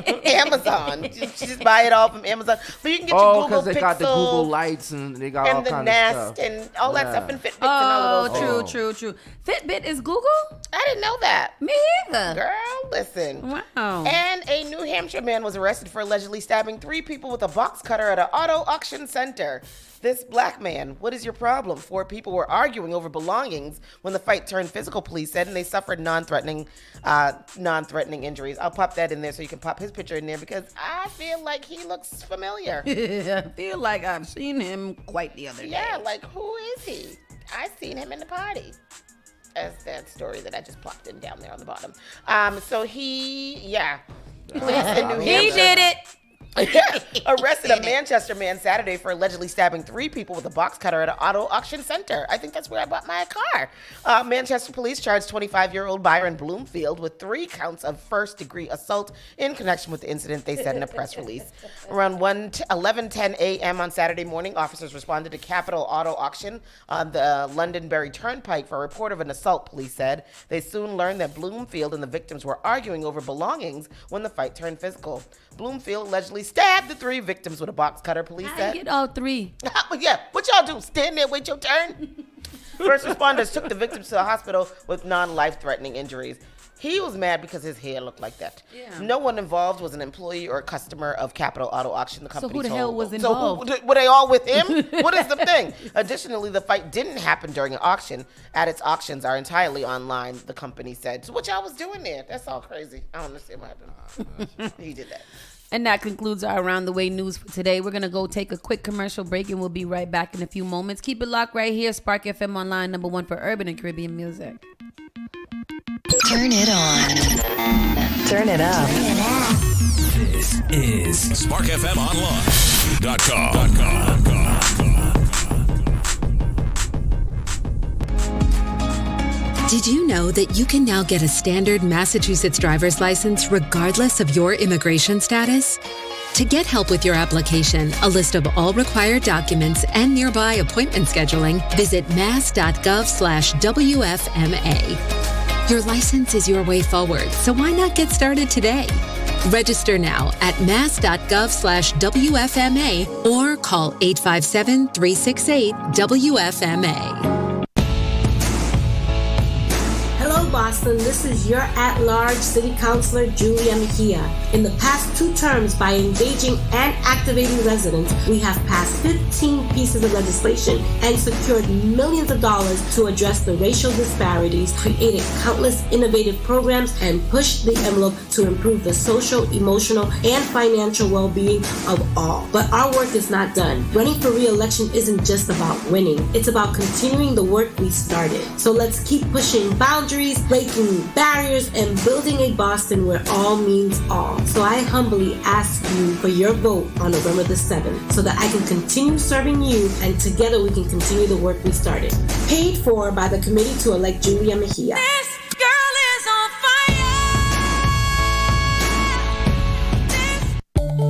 it was Amazon. You just buy it all from Amazon. But you can get your Google because they Pixel got the Google lights and they got all and the kinds Nest of stuff. and all that stuff and Fitbits and all of those things. True. Fitbit is Google? I didn't know that. Me either. Girl, listen. Wow. And a New Hampshire man was arrested for allegedly stabbing 3 people with a box cutter at an auto auction center. This black man, what is your problem? 4 people were arguing over belongings when the fight turned physical, police said, and they suffered non-threatening injuries. I'll pop that in there so you can pop his picture in there because I feel like he looks familiar. I feel like I've seen him quite the other day. Yeah, like who is he? I seen him in the party. That's that story that I just plopped in down there on the bottom. So police in New Hampshire. He did it. arrested a Manchester man Saturday for allegedly stabbing 3 people with a box cutter at an auto auction center. I think that's where I bought my car. Manchester police charged 25-year-old Byron Bloomfield with 3 counts of first-degree assault in connection with the incident, they said in a press release. Around 11:10 a.m. on Saturday morning, officers responded to Capital Auto Auction on the Londonderry Turnpike for a report of an assault, police said. They soon learned that Bloomfield and the victims were arguing over belongings when the fight turned physical. Bloomfield allegedly stabbed the 3 victims with a box cutter, police said. I get all 3. Yeah, what y'all do? Stand there, wait your turn? First responders took the victims to the hospital with non-life-threatening injuries. He was mad because his hair looked like that. Yeah. No one involved was an employee or a customer of Capital Auto Auction, the company So who the told. hell was involved? So were they all with him? What is the thing? Additionally, the fight didn't happen during an auction. At its auctions are entirely online, the company said. So what y'all was doing there? That's all crazy. I don't understand what happened. He did that. And that concludes our Around the Way news for today. We're going to go take a quick commercial break, and we'll be right back in a few moments. Keep it locked right here. Spark FM Online, #1 for urban and Caribbean music. Turn it on. Turn it up. This is SparkFMOnline.com. Did you know that you can now get a standard Massachusetts driver's license regardless of your immigration status? To get help with your application, a list of all required documents, and nearby appointment scheduling, visit mass.gov/WFMA. Your license is your way forward, so why not get started today? Register now at mass.gov/WFMA or call 857-368-WFMA. Hello, Boston. This is your at-large City Councilor, Julia Mejia. In the past 2 terms, by engaging and activating residents, we have passed 15 pieces of legislation and secured millions of dollars to address the racial disparities, created countless innovative programs, and pushed the envelope to improve the social, emotional, and financial well-being of all. But our work is not done. Running for re-election isn't just about winning. It's about continuing the work we started. So let's keep pushing boundaries, breaking barriers, and building a Boston where all means all. So I humbly ask you for your vote on November the 7th so that I can continue serving you and together we can continue the work we started. Paid for by the committee to elect Julia Mejia. This girl is on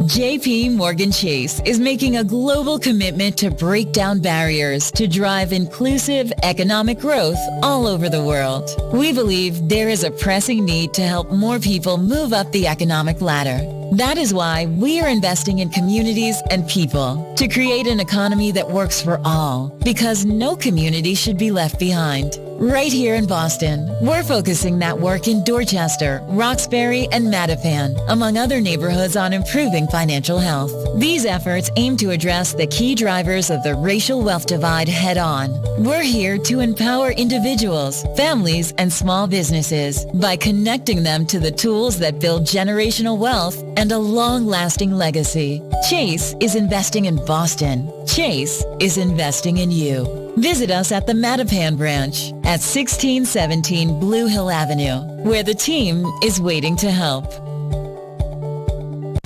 JP Morgan Chase is making a global commitment to break down barriers to drive inclusive economic growth all over the world. We believe there is a pressing need to help more people move up the economic ladder. That is why we are investing in communities and people to create an economy that works for all, because no community should be left behind. Right here in Boston, we're focusing that work in Dorchester, Roxbury, and Mattapan, among other neighborhoods, on improving financial health. These efforts aim to address the key drivers of the racial wealth divide head on. We're here to empower individuals, families, and small businesses by connecting them to the tools that build generational wealth and a long-lasting legacy. Chase is investing in Boston. Chase is investing in you. Visit us at the Mattapan branch at 1617 Blue Hill Avenue, where the team is waiting to help.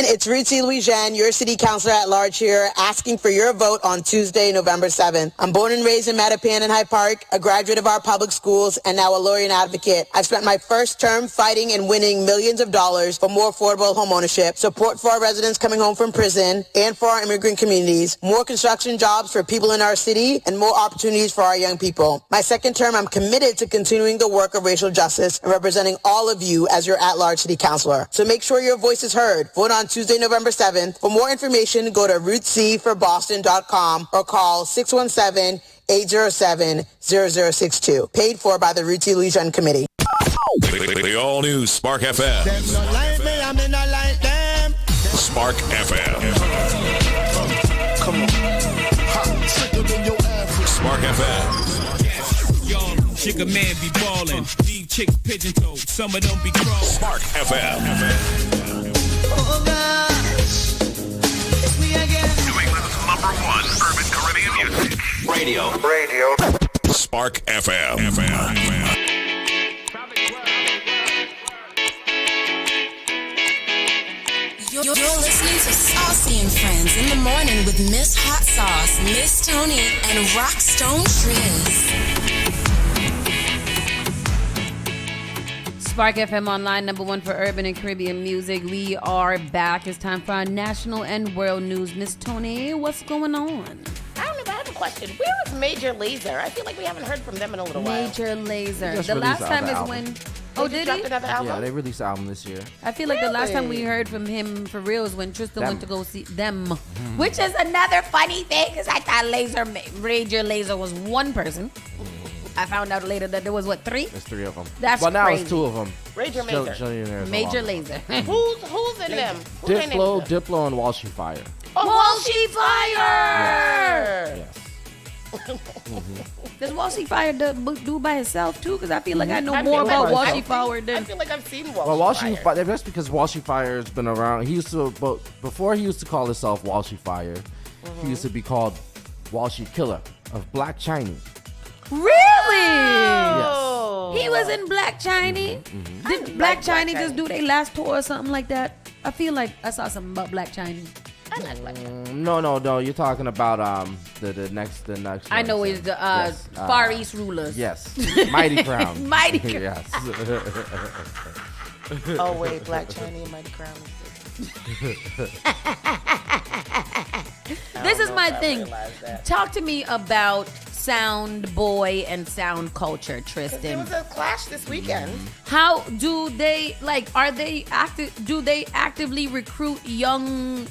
It's Ruthie Louisiane, your city councilor at large here, asking for your vote on Tuesday, November 7th. I'm born and raised in Mattapan and Hyde Park, a graduate of our public schools, and now a lawyer and advocate. I've spent my first term fighting and winning millions of dollars for more affordable home ownership, support for our residents coming home from prison, and for our immigrant communities, more construction jobs for people in our city, and more opportunities for our young people. My second term, I'm committed to continuing the work of racial justice and representing all of you as your at-large city councilor. So make sure your voice is heard. Vote on Tuesday, November 7th. For more information, go to rootcforboston.com or call 617-807-0062. Paid for by the Ruthie Louisiane Committee. The all-new Spark FM. Spark FM. Come on. Spark FM. Y'all, chick a man be ballin'. These chicks pigeon toed. Some of them be crawling. Spark FM. Oh gosh, it's me again. New England's #1 urban Caribbean music. Radio. Spark FM. You're You're listening to Saucy and Friends in the morning with Miss Hot Sauce, Miss Tony, and Rockstone Triz. Spark FM Online, #1 for urban and Caribbean music. We are back. It's time for our national and world news. Miss Tony, what's going on? I don't know, but I have a question. Where is Major Lazer? I feel like we haven't heard from them in a little while. Major Lazer. Just The last released time is another when... album. Oh, did he? Another album? Yeah, they released an album this year. I feel like the last time we heard from him for real is when Tristan Them. went to go see them. Which is another funny thing because I thought Major Lazer was one person. I found out later that there was, 3? There's 3 of them. That's Well, now crazy. it's 2 of them. Major Lazer. Major Lazer. Who's in them? Who's their names? Diplo, and Walshy Fire. Oh, Walshy Fire! Yes. Does Walshy Fire do by himself too? Because I feel like I know I more feel about like- Walshy Fire than... I feel like I've seen Walshy Well, Walshy Fire. Fire. That's because Walshy Fire has been around. He used to, before he used to call himself Walshy Fire, he used to be called Walshy Killer of Black Chinese. Really? Oh. He was in Black Chinese. Did Black Chinese just do their last tour or something like that? I feel like I saw something about Black Chinese. I like Black Chinese. No. You're talking about the next. I know one, it's the yes, Far East Rulers. Yes, Mighty Crown. Mighty Crown. Yes. Oh wait, Black Chinese and Mighty Crown. This is my thing. Talk to me about sound boy and sound culture, There Tristan. was a clash this weekend. How do they do they actively recruit young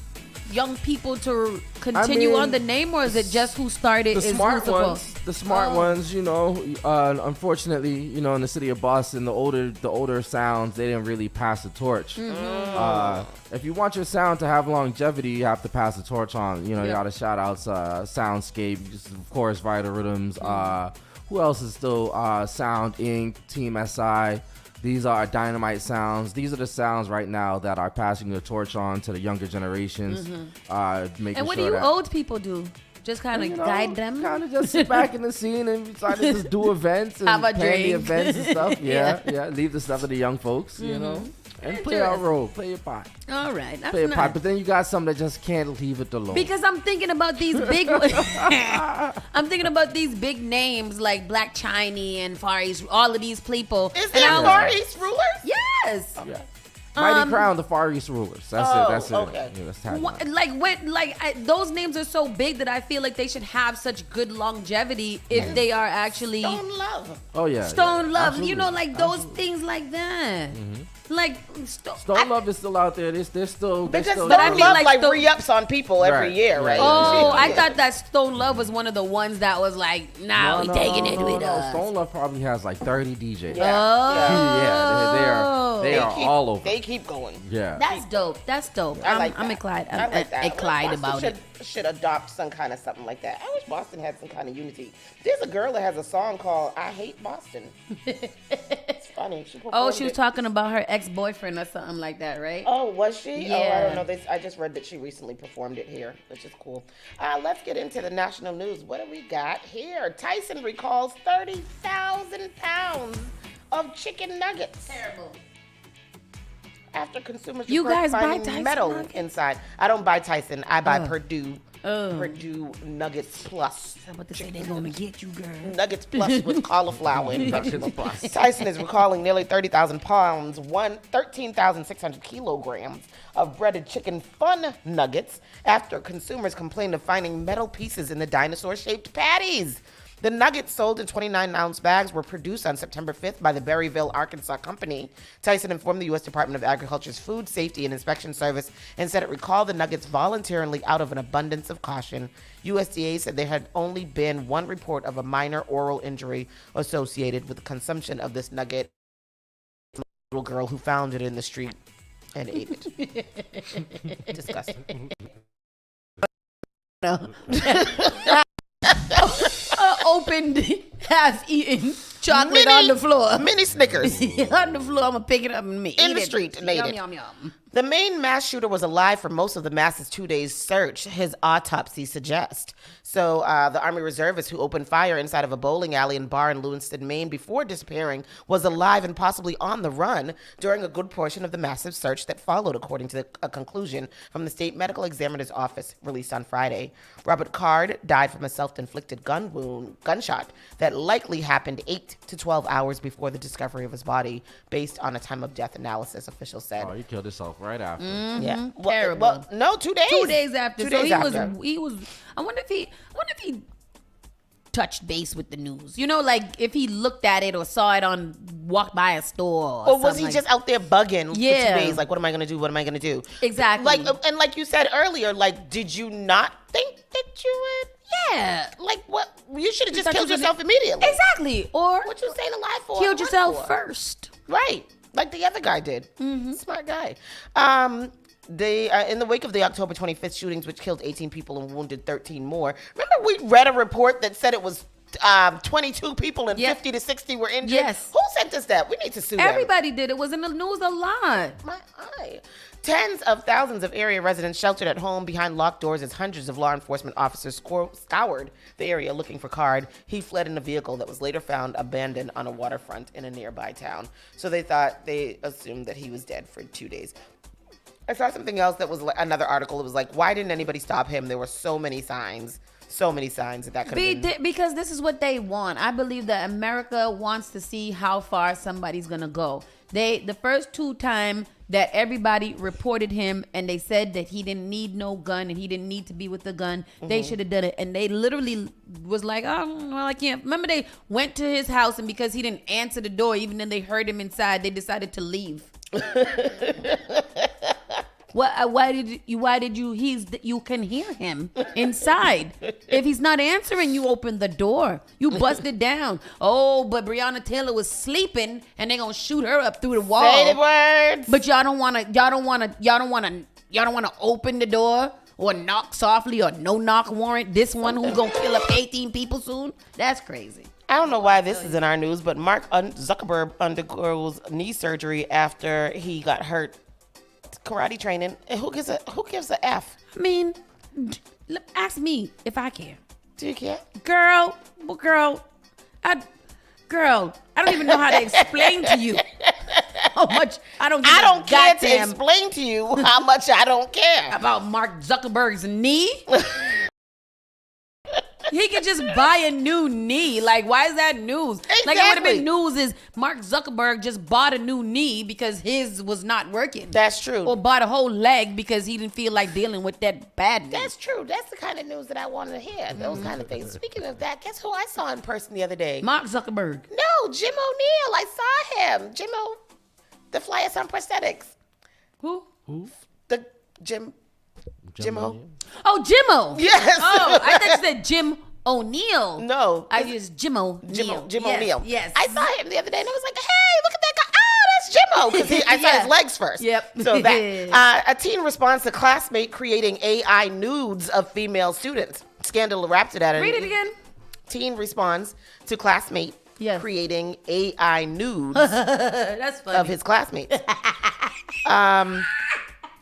people to continue on the name, or is it just who started? The is smart who's supposed? ones. The smart ones. Unfortunately, in the city of Boston, the older sounds, they didn't really pass the torch. If you want your sound to have longevity, you have to pass the torch on. You got to shout out Soundscape, of course, Vital Rhythms. Who else is still Sound Inc., Team SI? These are Dynamite sounds. These are the sounds right now that are passing the torch on to the younger generations. Making And what sure do you that, old people do? Just kind of guide them? Kind of just sit back in the scene and try to just do events and Have a plan the drink. events and stuff. Yeah. Yeah. Leave the stuff to the young folks, and play our role, play your part. All right, that's Play your nice. part. But then you got some that just can't leave it alone. Because I'm thinking about these big I'm thinking about these big names like Black Chinese and Far East, all of these people. Is And there I was Far like, East rulers? Yes. Yeah. Mighty Crown, the Far East Rulers. That's it. That's it. okay. Yeah, that's tagline. Those names are so big that I feel like they should have such good longevity if they are actually Stone Love. Oh yeah. Stone yeah, Love. absolutely. Those things like that. Like Stone Love is still out there. They're still. Because still Stone I mean, Love like, like Stone- re-ups on people every Right, year, right? right. Oh, I Yeah. thought that Stone Love was one of the ones that was like, nah, we taking it with us. Stone Love probably has like 30 DJs. Yeah. Oh. They are keep- all over. They keep going. Yeah. That's dope. That's dope. I like I'm that. excited. I like that. excited Boston about it. should adopt some kind of something like that. I wish Boston had some kind of unity. There's a girl that has a song called "I Hate Boston." It's funny. She Oh, she was performed it. talking about her ex-boyfriend or something like that, right? Oh, was she? Oh, I Yeah. don't know. I just read that she recently performed it here, which is cool. Let's get into the national news. What do we got here? Tyson recalls 30,000 pounds of chicken nuggets. Terrible. After consumers You report guys buy finding Tyson metal nuggets? inside. I don't buy Tyson. I buy Oh. Purdue. Oh. Purdue Nuggets Plus. I'm about to say they're gonna get you, girl. Nuggets Plus with cauliflower and Nuggets vegetables. Plus. Tyson is recalling nearly 30,000 pounds, 13,600 kilograms of breaded chicken fun nuggets after consumers complained of finding metal pieces in the dinosaur-shaped patties. The nuggets, sold in 29-ounce bags, were produced on September 5th by the Berryville, Arkansas company. Tyson informed the U.S. Department of Agriculture's Food Safety and Inspection Service and said it recalled the nuggets voluntarily out of an abundance of caution. USDA said there had only been one report of a minor oral injury associated with the consumption of this nugget. A little girl who found it in the street and ate it. Disgusting. No. Opened, half-eaten chocolate on the floor. Mini Snickers. On the floor, I'm gonna pick it up and eat In the it. street and ate Yum, it. yum, yum. The main mass shooter was alive for most of the mass's 2-day search, his autopsy suggests. So the Army reservist who opened fire inside of a bowling alley and bar in Lewiston, Maine before disappearing was alive and possibly on the run during a good portion of the massive search that followed, according to a conclusion from the state medical examiner's office released on Friday. Robert Card died from a self-inflicted gunshot that likely happened 8 to 12 hours before the discovery of his body, based on a time of death analysis, officials said. Oh, he killed himself right after. Yeah, Terrible. Well, no, 2 days. 2 days after. 2 So days after. he was. I wonder if he touched base with the news. You know, like if he looked at it or saw it walked by a store. Or was he just out there bugging for 2 Yeah. days? Like, what am I going to do? What am I going to do? Exactly. Like you said earlier, like, did you not think that you would? Yeah. Like, what? You should have just thought killed you was yourself immediately. Exactly. Or what you staying alive for? killed Run yourself for? first. Right. Like the other guy did. Smart guy. In the wake of the October 25th shootings, which killed 18 people and wounded 13 more. Remember we read a report that said it was 22 people and 50 to 60 were injured? Yes. Who sent us that? We need to sue them. Everybody did. It was in the news a lot. My eye. Tens of thousands of area residents sheltered at home behind locked doors as hundreds of law enforcement officers scoured the area looking for Card. He fled in a vehicle that was later found abandoned on a waterfront in a nearby town. So they assumed that he was dead for 2 days. I saw something else that was another article. It was like, why didn't anybody stop him? There were so many signs that could have been. Because this is what they want. I believe that America wants to see how far somebody's gonna go. The first 2 times that everybody reported him and they said that he didn't need no gun and he didn't need to be with the gun, they should have done it. And they literally was like, oh, well, I can't. Remember, they went to his house and because he didn't answer the door, even though they heard him inside, they decided to leave. Why did you? You can hear him inside. If he's not answering, you open the door. You bust it down. Oh, but Breonna Taylor was sleeping, and they gonna shoot her up through the wall. Say the words. But y'all don't wanna open the door or knock softly or no knock warrant. This one who's gonna kill up 18 people soon. That's crazy. I don't know why this is in our news, but Mark Zuckerberg undergoes knee surgery after he got hurt karate training. And who gives a F? I mean, ask me if I care. Do you care? Girl, I don't even know how to explain to you how much I don't care to explain to you how much I don't care about Mark Zuckerberg's knee. He could just buy a new knee. Like, why is that news? Exactly. Like, it would have been news is Mark Zuckerberg just bought a new knee because his was not working. That's true. Or bought a whole leg because he didn't feel like dealing with that bad knee. That's true. That's the kind of news that I wanted to hear. Those kind of things. Speaking of that, guess who I saw in person the other day? Mark Zuckerberg. No, Jim O'Neill. I saw him. The flyer on prosthetics. Who? The Jim O. Oh, Jimmo. Yes. Oh, I thought you said Jim O'Neill. No. I used Jim O'Neill. Jim O'Neill. Yes. I saw him the other day and I was like, hey, look at that guy. Oh, that's Jimmo. Because I saw his legs first. Yep. So that. A teen responds to classmate creating AI nudes of female students. Scandal wrapped it at it. Read it again. Teen responds to classmate creating AI nudes That's funny. of his classmates.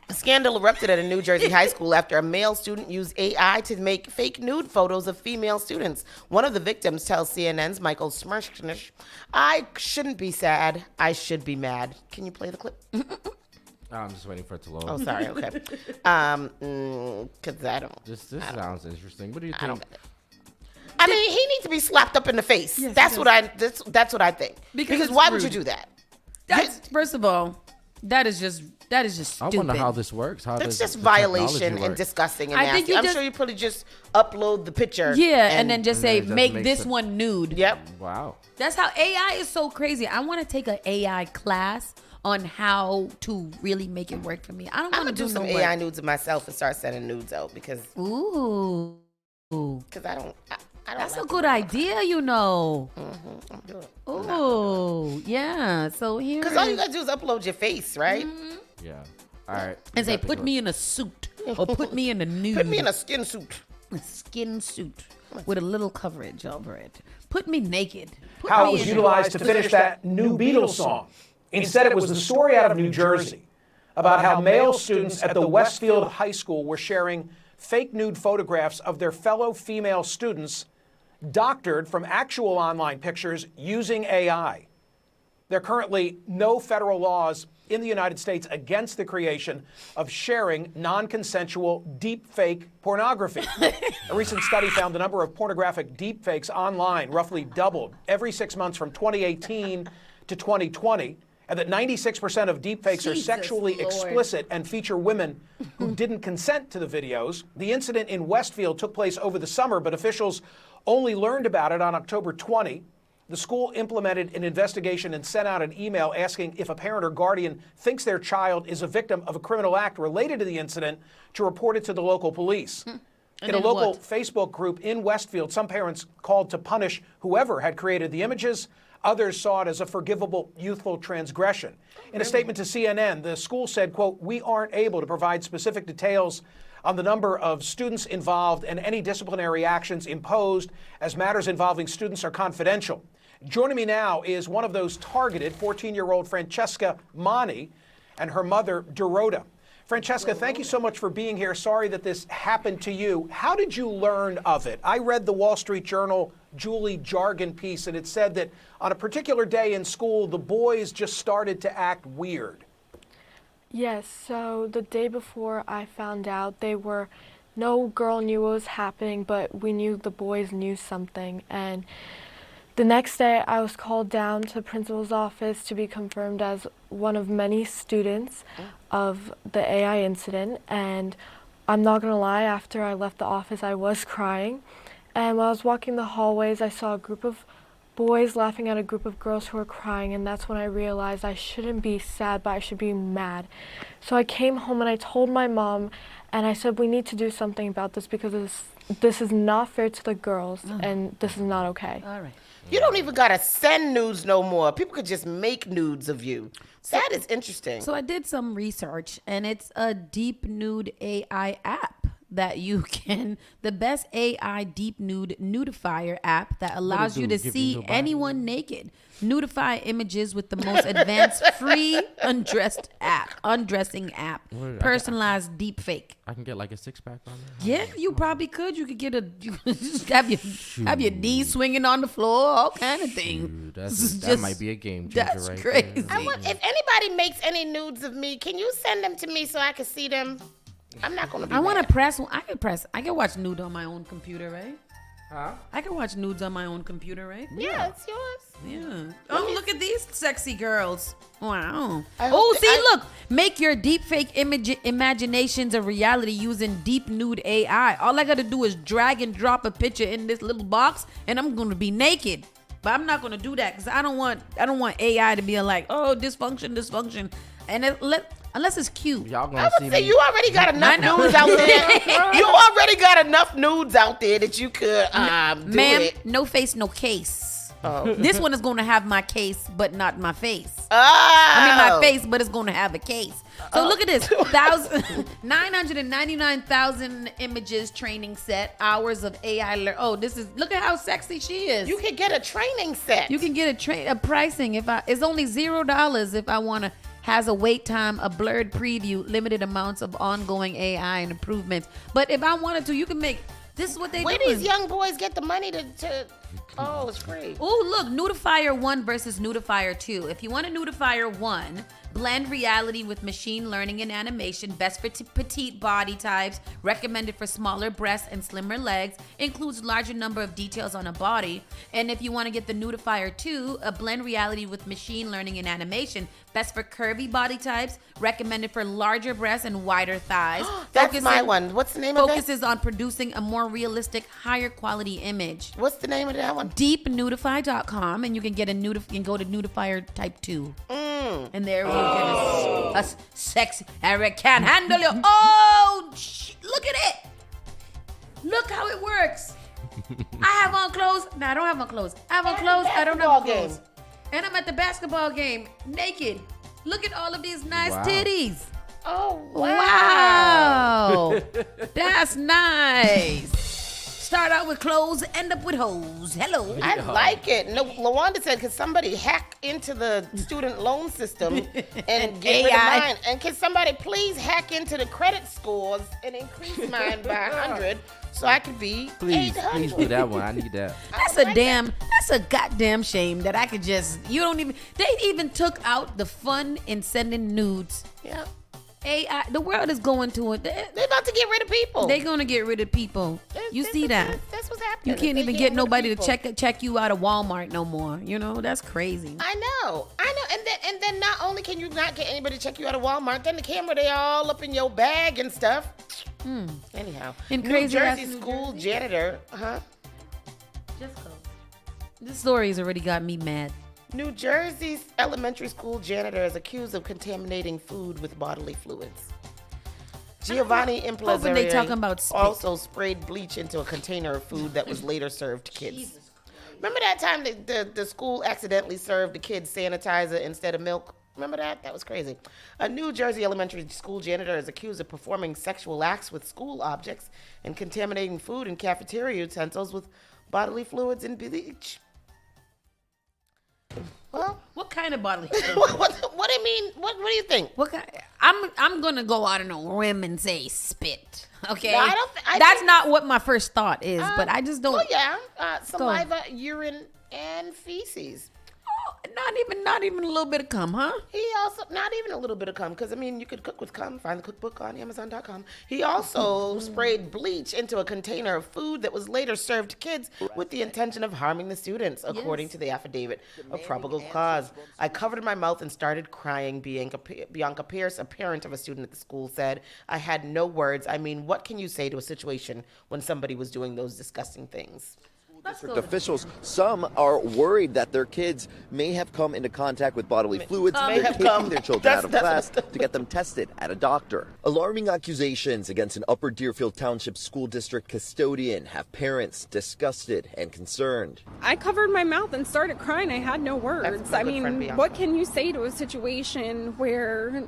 A scandal erupted at a New Jersey high school after a male student used AI to make fake nude photos of female students. One of the victims tells CNN's Michael Smirshnish, I shouldn't be sad. I should be mad. Can you play the clip? I'm just waiting for it to load. Oh, sorry. Okay. Because I don't. This sounds interesting. What do you think? I don't get it. I mean, he needs to be slapped up in the face. Yes, that's what I think. Because why would you do that? First of all, that is just stupid. I wonder how this works. It's just violation and disgusting and nasty. I'm sure you probably just upload the picture. Yeah, and then just say, make this one nude. Yep. Wow. That's how AI is so crazy. I want to take an AI class on how to really make it work for me. I don't want to do some AI nudes of myself and start sending nudes out because. Ooh. Because I don't. That's a good idea, you know. I'm doing it. Oh, yeah. So here. Because all you gotta do is upload your face, right? Mm-hmm. Yeah. All right. And say, put me in a suit or put me in a nude. Put me in a skin suit. A skin suit with a little coverage over it. Put me naked. How it was utilized to finish that new Beatles song. Instead, it was the story out of New Jersey about how male students at the Westfield High School were sharing fake nude photographs of their fellow female students doctored from actual online pictures using AI. There are currently no federal laws in the United States against the creation of sharing non-consensual deepfake pornography. A recent study found the number of pornographic deepfakes online roughly doubled every 6 months from 2018 to 2020, and that 96% of deepfakes are sexually explicit and feature women who didn't consent to the videos. The incident in Westfield took place over the summer, but officials only learned about it on October 20. The school implemented an investigation and sent out an email asking if a parent or guardian thinks their child is a victim of a criminal act related to the incident to report it to the local police. In a local Facebook group in Westfield, some parents called to punish whoever had created the images. Others saw it as a forgivable youthful transgression. In a statement to CNN, the school said, quote, "We aren't able to provide specific details on the number of students involved and any disciplinary actions imposed, as matters involving students are confidential." Joining me now is one of those targeted, 14-year-old Francesca Mani and her mother, Dorota. Francesca, thank you so much for being here. Sorry that this happened to you. How did you learn of it? I read the Wall Street Journal Julie Jargon piece, and it said that on a particular day in school, the boys just started to act weird. Yes, so the day before I found out, no girl knew what was happening, but we knew the boys knew something. And the next day, I was called down to the principal's office to be confirmed as one of many students of the AI incident. And I'm not going to lie, after I left the office, I was crying. And while I was walking the hallways, I saw a group of boys laughing at a group of girls who were crying, and that's when I realized I shouldn't be sad, but I should be mad. So I came home and I told my mom, and I said, we need to do something about this because this is not fair to the girls, and this is not okay. All right. You don't even got to send nudes no more. People could just make nudes of you. That is interesting. So I did some research, and it's a deep nude AI app that you can, the best AI deep nude nudifier app that allows you to see anyone naked. Nudify images with the most advanced free undressing app. Personalized deep fake. I can get like a 6-pack on there. Yeah, you probably could. You could get you could just have your knees swinging on the floor, all kind of things. That might be a game changer. That's right crazy. there. If anybody makes any nudes of me, can you send them to me so I can see them? I'm not gonna be I want mad. to press. I can watch nude on my own computer, right? Huh? I can watch nudes on my own computer, right? Yeah, it's yours. Yeah. Oh, look at these sexy girls. Wow. Look. Make your deep fake imaginations a reality using deep nude AI. All I got to do is drag and drop a picture in this little box, and I'm going to be naked. But I'm not going to do that because I don't want AI to be like, oh, dysfunction. And unless it's cute. Y'all I gonna would see say me. you already got enough nudes out there. You already got enough nudes out there that you could do Ma'am, it. no face, no case. Oh. This one is going to have my case, but not my face. Oh. I mean, my face, but it's going to have a case. So look at this. 999,000 images training set, hours of AI. Look at how sexy she is. You can get a training set. You can get a pricing. It's only $0 if I want to. Has a wait time, a blurred preview, limited amounts of ongoing AI and improvements. But if I wanted to, you can make. This is what they do. Where these young boys get the money to oh, it's free. Oh, look, Nudifier 1 versus Nudifier 2. If you want a Nudifier 1, blend reality with machine learning and animation, best for petite body types, recommended for smaller breasts and slimmer legs, includes larger number of details on a body. And if you want to get the Nudifier 2, a blend reality with machine learning and animation, best for curvy body types, recommended for larger breasts and wider thighs. That's my one. What's the name of it? Focuses on producing a more realistic, higher quality image. What's the name of that one? DeepNudify.com, and you can get you can go to Nudifier Type 2. And there you get a sexy. Eric can't handle you. Oh, look at it. Look how it works. I have on clothes. No, I don't have on clothes. I have on clothes. I don't have on clothes. And I'm at the basketball game naked. Look at all of these nice titties. Oh, wow. That's nice. Start out with clothes, end up with hoes. Hello. I like it. No, LaWanda said, could somebody hack into the student loan system and get rid of mine? And can somebody please hack into the credit scores and increase mine by 100 so I could be 800? Please do that one. I need that. That's a goddamn shame that I could just, they even took out the fun in sending nudes. Yeah. AI, the world is going to it. They're about to get rid of people. They're going to get rid of people. You see that? That's what's happening. You can't even get nobody to check you out of Walmart no more. That's crazy. I know. And then not only can you not get anybody to check you out of Walmart, then the camera, they all up in your bag and stuff. Anyhow. In New Jersey school janitor. Just go. This story's already got me mad. New Jersey's elementary school janitor is accused of contaminating food with bodily fluids. Giovanni Implazario also sprayed bleach into a container of food that was later served to kids. Remember that time the school accidentally served the kids sanitizer instead of milk? Remember that? That was crazy. A New Jersey elementary school janitor is accused of performing sexual acts with school objects and contaminating food and cafeteria utensils with bodily fluids and bleach. Well, what kind of bodily? What do you mean? What do you think? What kind? I'm gonna go out on a limb and say spit. Okay, No, I that's not what my first thought is, but I just don't. Well, yeah, saliva, urine, and feces. Not even a little bit of cum, huh? He also, not even a little bit of cum, because you could cook with cum. Find the cookbook on Amazon.com. He also sprayed bleach into a container of food that was later served to kids with the intention of harming the students, according to the affidavit of probable cause. I covered my mouth and started crying, Bianca Pierce, a parent of a student at the school, said. I had no words. I mean, what can you say to a situation when somebody was doing those disgusting things? District officials, some are worried that their kids may have come into contact with bodily fluids. They're taking their children out of class to get them tested at a doctor. Alarming accusations against an Upper Deerfield Township School District custodian have parents disgusted and concerned. I covered my mouth and started crying. I had no words. I mean, what can you say to a situation where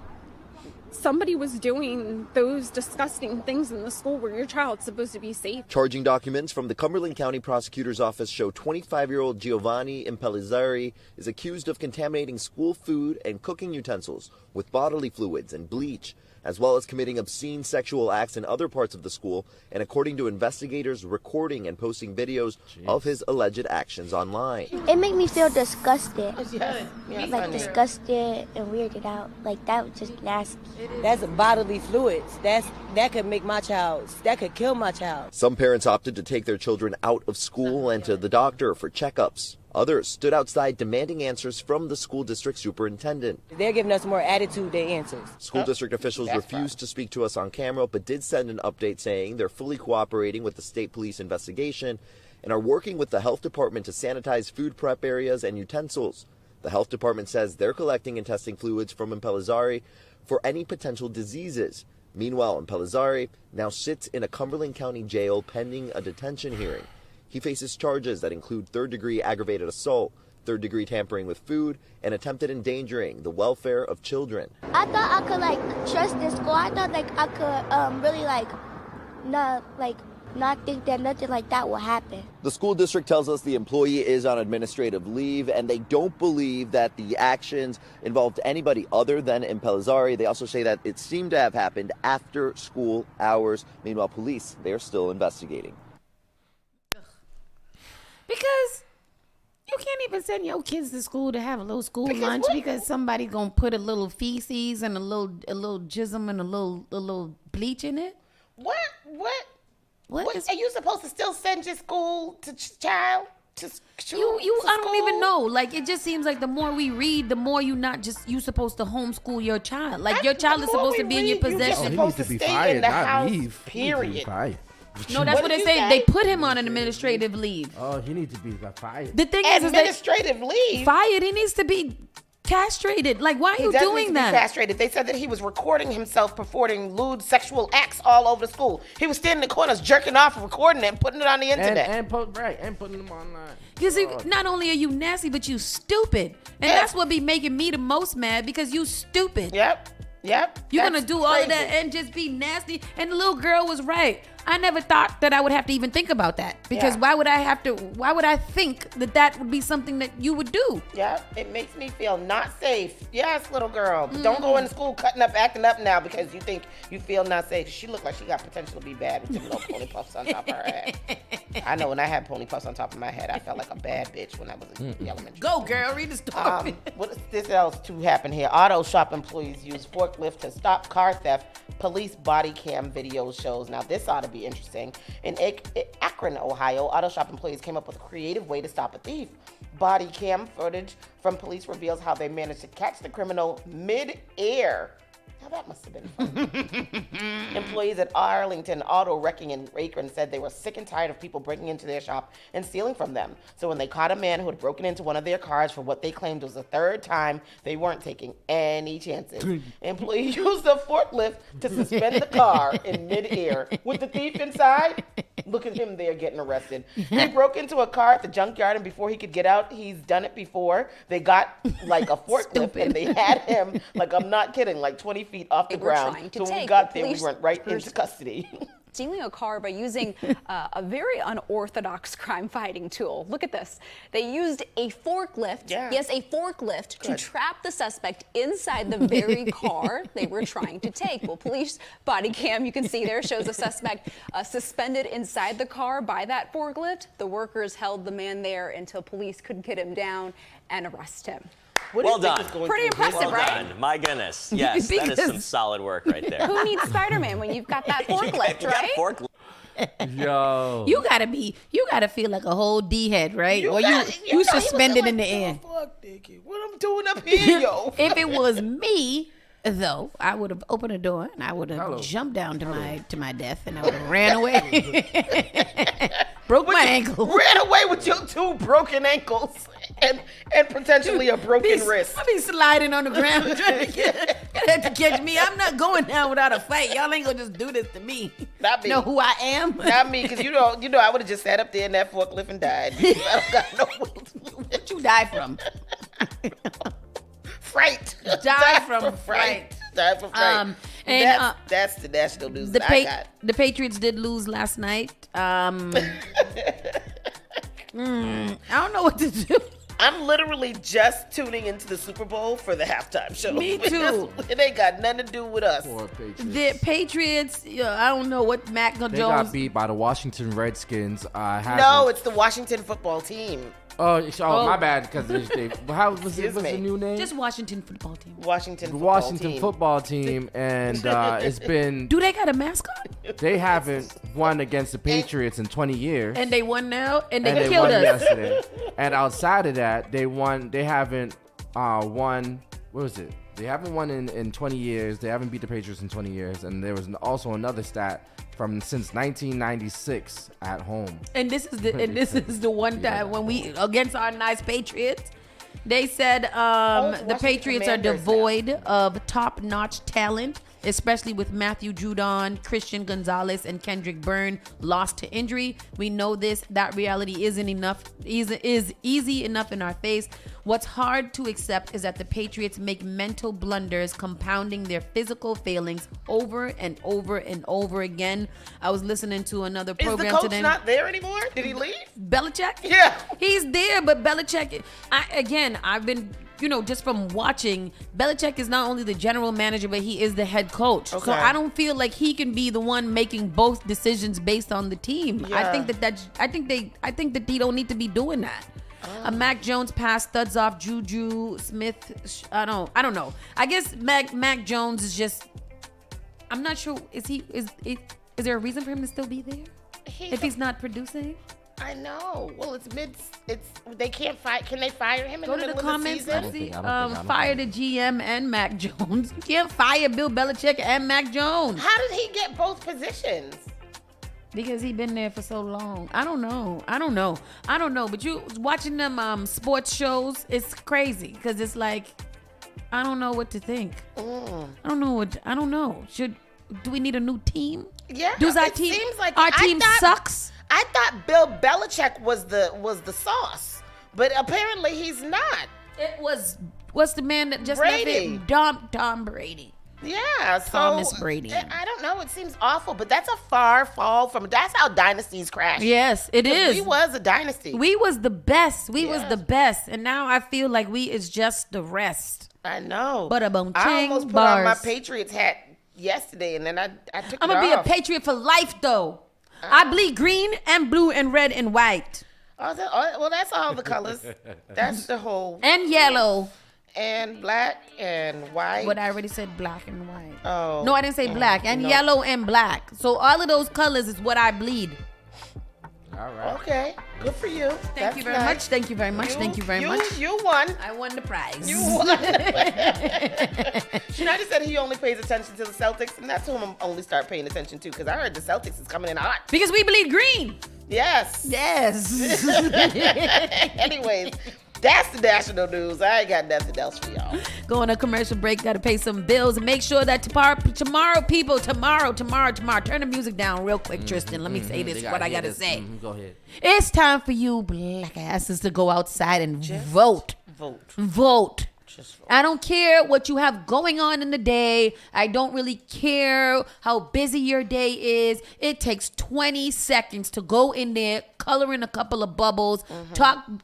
somebody was doing those disgusting things in the school where your child's supposed to be safe? Charging documents from the Cumberland County Prosecutor's Office show 25-year-old Giovanni Impellizzari is accused of contaminating school food and cooking utensils with bodily fluids and bleach, as well as committing obscene sexual acts in other parts of the school, and according to investigators, recording and posting videos of his alleged actions online. It made me feel disgusted. Yes, disgusted and weirded out. Like, that was just nasty. That's bodily fluids. That could make my child, that could kill my child. Some parents opted to take their children out of school and to the doctor for checkups. Others stood outside demanding answers from the school district superintendent. They're giving us more attitude than answers. School district officials refused to speak to us on camera, but did send an update saying they're fully cooperating with the state police investigation and are working with the health department to sanitize food prep areas and utensils. The health department says they're collecting and testing fluids from Impellizzari for any potential diseases. Meanwhile, Impellizzari now sits in a Cumberland County jail pending a detention hearing. He faces charges that include third-degree aggravated assault, third-degree tampering with food, and attempted endangering the welfare of children. I thought I could trust this school. I thought I could really not think that nothing like that will happen. The school district tells us the employee is on administrative leave, and they don't believe that the actions involved anybody other than Impellizzari. They also say that it seemed to have happened after school hours. Meanwhile, police, they're still investigating. Because you can't even send your kids to school to have a little school lunch because somebody gonna put a little feces and a little jism and a little bleach in it. What? Are you supposed to still send your school to child? I don't even know. Like, it just seems like the more we read, the more you supposed to homeschool your child. Like, your child is supposed to be in your possession. He needs to be fired, not leave. Period. No, that's what they say. They put him on an administrative leave. Oh, he needs to be fired. The thing is administrative leave. Fired. He needs to be castrated. Like, why are you doing that? Castrated. They said that he was recording himself performing lewd sexual acts all over the school. He was standing in the corners jerking off, recording it, and putting it on the internet. And putting them online. Because not only are you nasty, but you stupid. And that's what be making me the most mad, because you stupid. Yep. Yep. You're going to do all of that and just be nasty. And the little girl was right. I never thought that I would have to even think about that. Because why would I think that would be something that you would do? Yeah, it makes me feel not safe. Yes, little girl. But don't go in school cutting up, acting up now because you think you feel not safe. She looked like she got potential to be bad with some little pony puffs on top of her head. I know when I had pony puffs on top of my head, I felt like a bad bitch when I was in elementary. Go, girl. Read the story. What is this else to happen here? Auto shop employees use forklift to stop car theft. Police body cam video shows. Now, this ought to be interesting. In Akron, Ohio, auto shop employees came up with a creative way to stop a thief. Body cam footage from police reveals how they managed to catch the criminal mid-air. Now that must have been fun. Employees at Arlington Auto Wrecking in Akron said they were sick and tired of people breaking into their shop and stealing from them. So when they caught a man who had broken into one of their cars for what they claimed was the third time, they weren't taking any chances. Employees used a forklift to suspend the car in midair with the thief inside. Look at him there getting arrested. He broke into a car at the junkyard, and before he could get out, he's done it before. They got like a forklift and they had him, like I'm not kidding, like 20 feet off the ground. So when we got there, we went right into custody. Stealing a car by using a very unorthodox crime-fighting tool. Look at this. They used a forklift, yes, a forklift, to trap the suspect inside the very car they were trying to take. Well, police body cam, you can see there, shows a suspect suspended inside the car by that forklift. The workers held the man there until police could get him down and arrest him. Well done. Pretty impressive, right? Done. My goodness. Yes, that is some solid work right there. Who needs Spider-Man when you've got that forklift, right? Yo. You gotta feel like a whole D-head, right? You suspended in the air. What I'm doing up here, yo? If it was me, though, I would have opened the door and I would have jumped down to my death and I would have ran away. Broke my ankle. Ran away with your 2 broken ankles and potentially a broken wrist. I be sliding on the ground trying to catch me. I'm not going down without a fight. Y'all ain't gonna just do this to me. Not me. Know who I am? Not me, because you know I would have just sat up there in that forklift and died. I don't got no will. What you die from? Fright. Die from fright. Die from fright. And that's the national news that I got. The Patriots did lose last night. I don't know what to do. I'm literally just tuning into the Super Bowl for the halftime show. Me too. It ain't got nothing to do with us. The Patriots, I don't know what Mac Jones. They got beat by the Washington Redskins. No, it's the Washington football team. Oh, my bad. Because how was the new name? Just Washington football team. Washington football team, and it's been. Do they got a mascot? They haven't won against the Patriots in 20 years. And they won now, and they killed us yesterday. And outside of that, they haven't won. What was it? They haven't won in 20 years. They haven't beat the Patriots in 20 years. And there was also another stat since 1996 at home. And this is the one time when we against our nice Patriots. They said the Patriots are devoid of top-notch talent, especially with Matthew Judon, Christian Gonzalez, and Kendrick Byrne lost to injury. We know this. That reality is easy enough in our face. What's hard to accept is that the Patriots make mental blunders, compounding their physical failings over and over and over again. I was listening to another program today. Is the coach not there anymore? Did he leave? Belichick? Yeah. He's there, but Belichick, I've been, just from watching, Belichick is not only the general manager, but he is the head coach. Okay. So I don't feel like he can be the one making both decisions based on the team. Yeah. I think that he don't need to be doing that. Mac Jones pass studs off Juju Smith. I don't know. I guess Mac Jones is just. I'm not sure. Is there a reason for him to still be there if he's not producing? I know. Well, they can't fire. Can they fire him in the middle of the season? Fire the GM and Mac Jones. You can't fire Bill Belichick and Mac Jones. How did he get both positions? Because he been there for so long. I don't know. But you watching them sports shows, it's crazy because it's like I don't know what to think. I don't know. Do we need a new team? Yeah. Does our team? Seems like our team sucks. I thought Bill Belichick was the sauce, but apparently he's not. It was what's the man that just Brady. left it? Tom Brady. Yeah, Call so Miss Brady. I don't know. It seems awful, but that's a far fall from. That's how dynasties crash. Yes, it is. We was a dynasty. We was the best. We was the best, and now I feel like we is just the rest. I know. But a I almost put on my Patriots hat yesterday, and then I took I'm it gonna be a off. Patriot for life, though. I bleed green and blue and red and white Well, that's all the colors. That's the whole. and yellow. And black and white. What I already said, black and white. Oh. No, I didn't say black. And no. yellow and black. So all of those colors is what I bleed. All right. Okay. Good for you. Thank you very much. Thank you very much. Thank you very much. You won. I won the prize. You won. Schneider said he only pays attention to the Celtics, and that's who I'm only start paying attention to, because I heard the Celtics is coming in hot. Because we bleed green. Yes. Yes. Anyways, that's the national news. I ain't got nothing else for y'all. Going to commercial break, got to pay some bills, and make sure that tomorrow, people, tomorrow, turn the music down real quick, Tristan. Let me say this, what I got to say. Go ahead. It's time for you black asses to go outside and vote. Vote. I don't care what you have going on in the day. I don't really care how busy your day is. It takes 20 seconds to go in there, color in a couple of bubbles,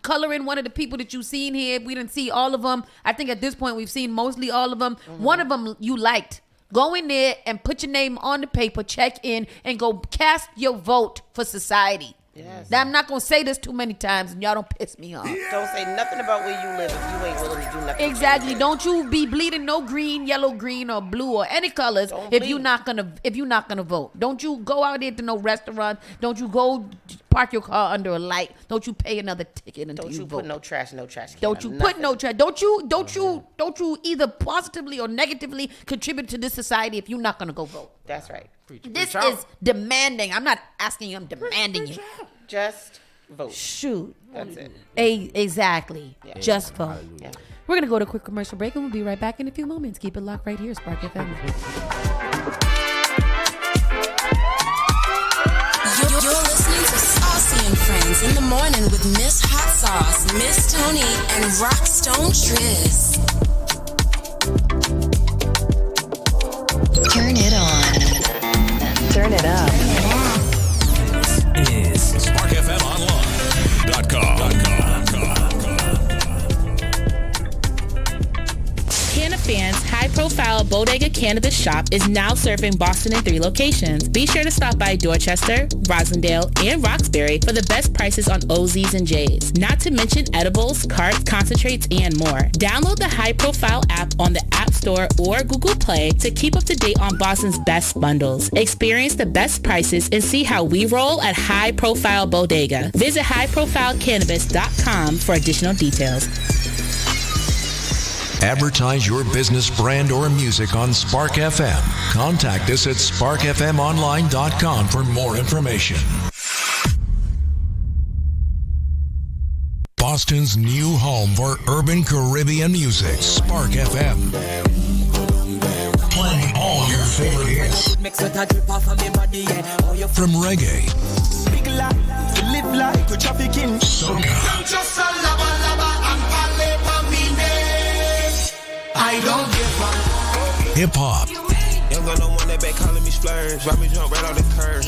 color in one of the people that you've seen here. We didn't see all of them. I think at this point we've seen mostly all of them. One of them you liked. Go in there and put your name on the paper, check in, and go cast your vote for society. Yes. Now, I'm not going to say this too many times, and y'all don't piss me off. Don't say nothing about where you live if you ain't willing to do nothing. Exactly. Don't you be bleeding no green, yellow, green, or blue, or any colors if you're not gonna vote. Don't you go out there to no restaurant. Don't you go park your car under a light. Don't you pay another ticket until you vote. Put no trash can. Don't you put no trash. Don't you either positively or negatively contribute to this society if you're not gonna go vote. That's right. This is demanding. I'm not asking you. I'm demanding you. Just vote. Shoot. That's it. Exactly. Yeah. Just vote. Yeah. We're going to go to a quick commercial break, and we'll be right back in a few moments. Keep it locked right here, Spark FM. You're listening to Saucy and Friends in the morning with Miss Hot Sauce, Miss Tony, and Rockstone Triz. Turn it on. Turn it up. This is SparkFMOnline.com. Canna fans, high-profile Bodega Cannabis Shop is now serving Boston in 3 locations. Be sure to stop by Dorchester, Rosendale, and Roxbury for the best prices on OZs and J's. Not to mention edibles, carts, concentrates, and more. Download the high-profile app on the App Store or Google Play to keep up to date on Boston's best bundles. Experience the best prices and see how we roll at High Profile Bodega. Visit highprofilecannabis.com for additional details. Advertise your business, brand, or music on Spark FM. Contact us at sparkfmonline.com for more information. Boston's new home for urban Caribbean music, Spark FM. Playing all your favorite hits. From reggae, soca, I don't give up. hip hop, Young girl, no one that back calling me splurge. Ride me jump right out the curb.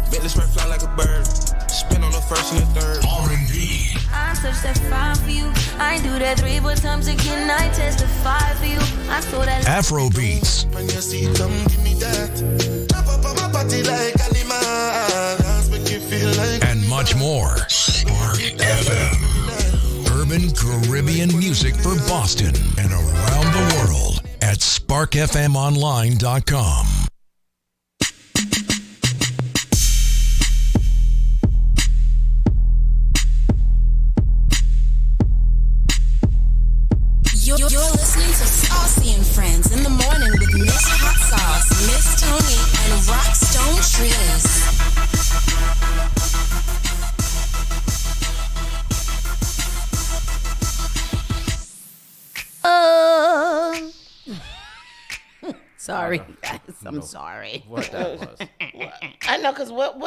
Bentley spread fly like a bird. Spin on the first and the third. R&B, I searched that 5 for you. I ain't do that 3 more times again. I testify for you. I saw that Afro beats, When you see, come give me that. Top up on my body like animals. Make you feel like. and much more. Spark FM. Urban Caribbean music for Boston and around the world at sparkfmonline.com. You're listening to Saucy and Friends in the morning with Miss Hot Sauce, Miss Tony, and Rockstone Triz. Sorry, guys. I'm sorry. What that was. I know, because what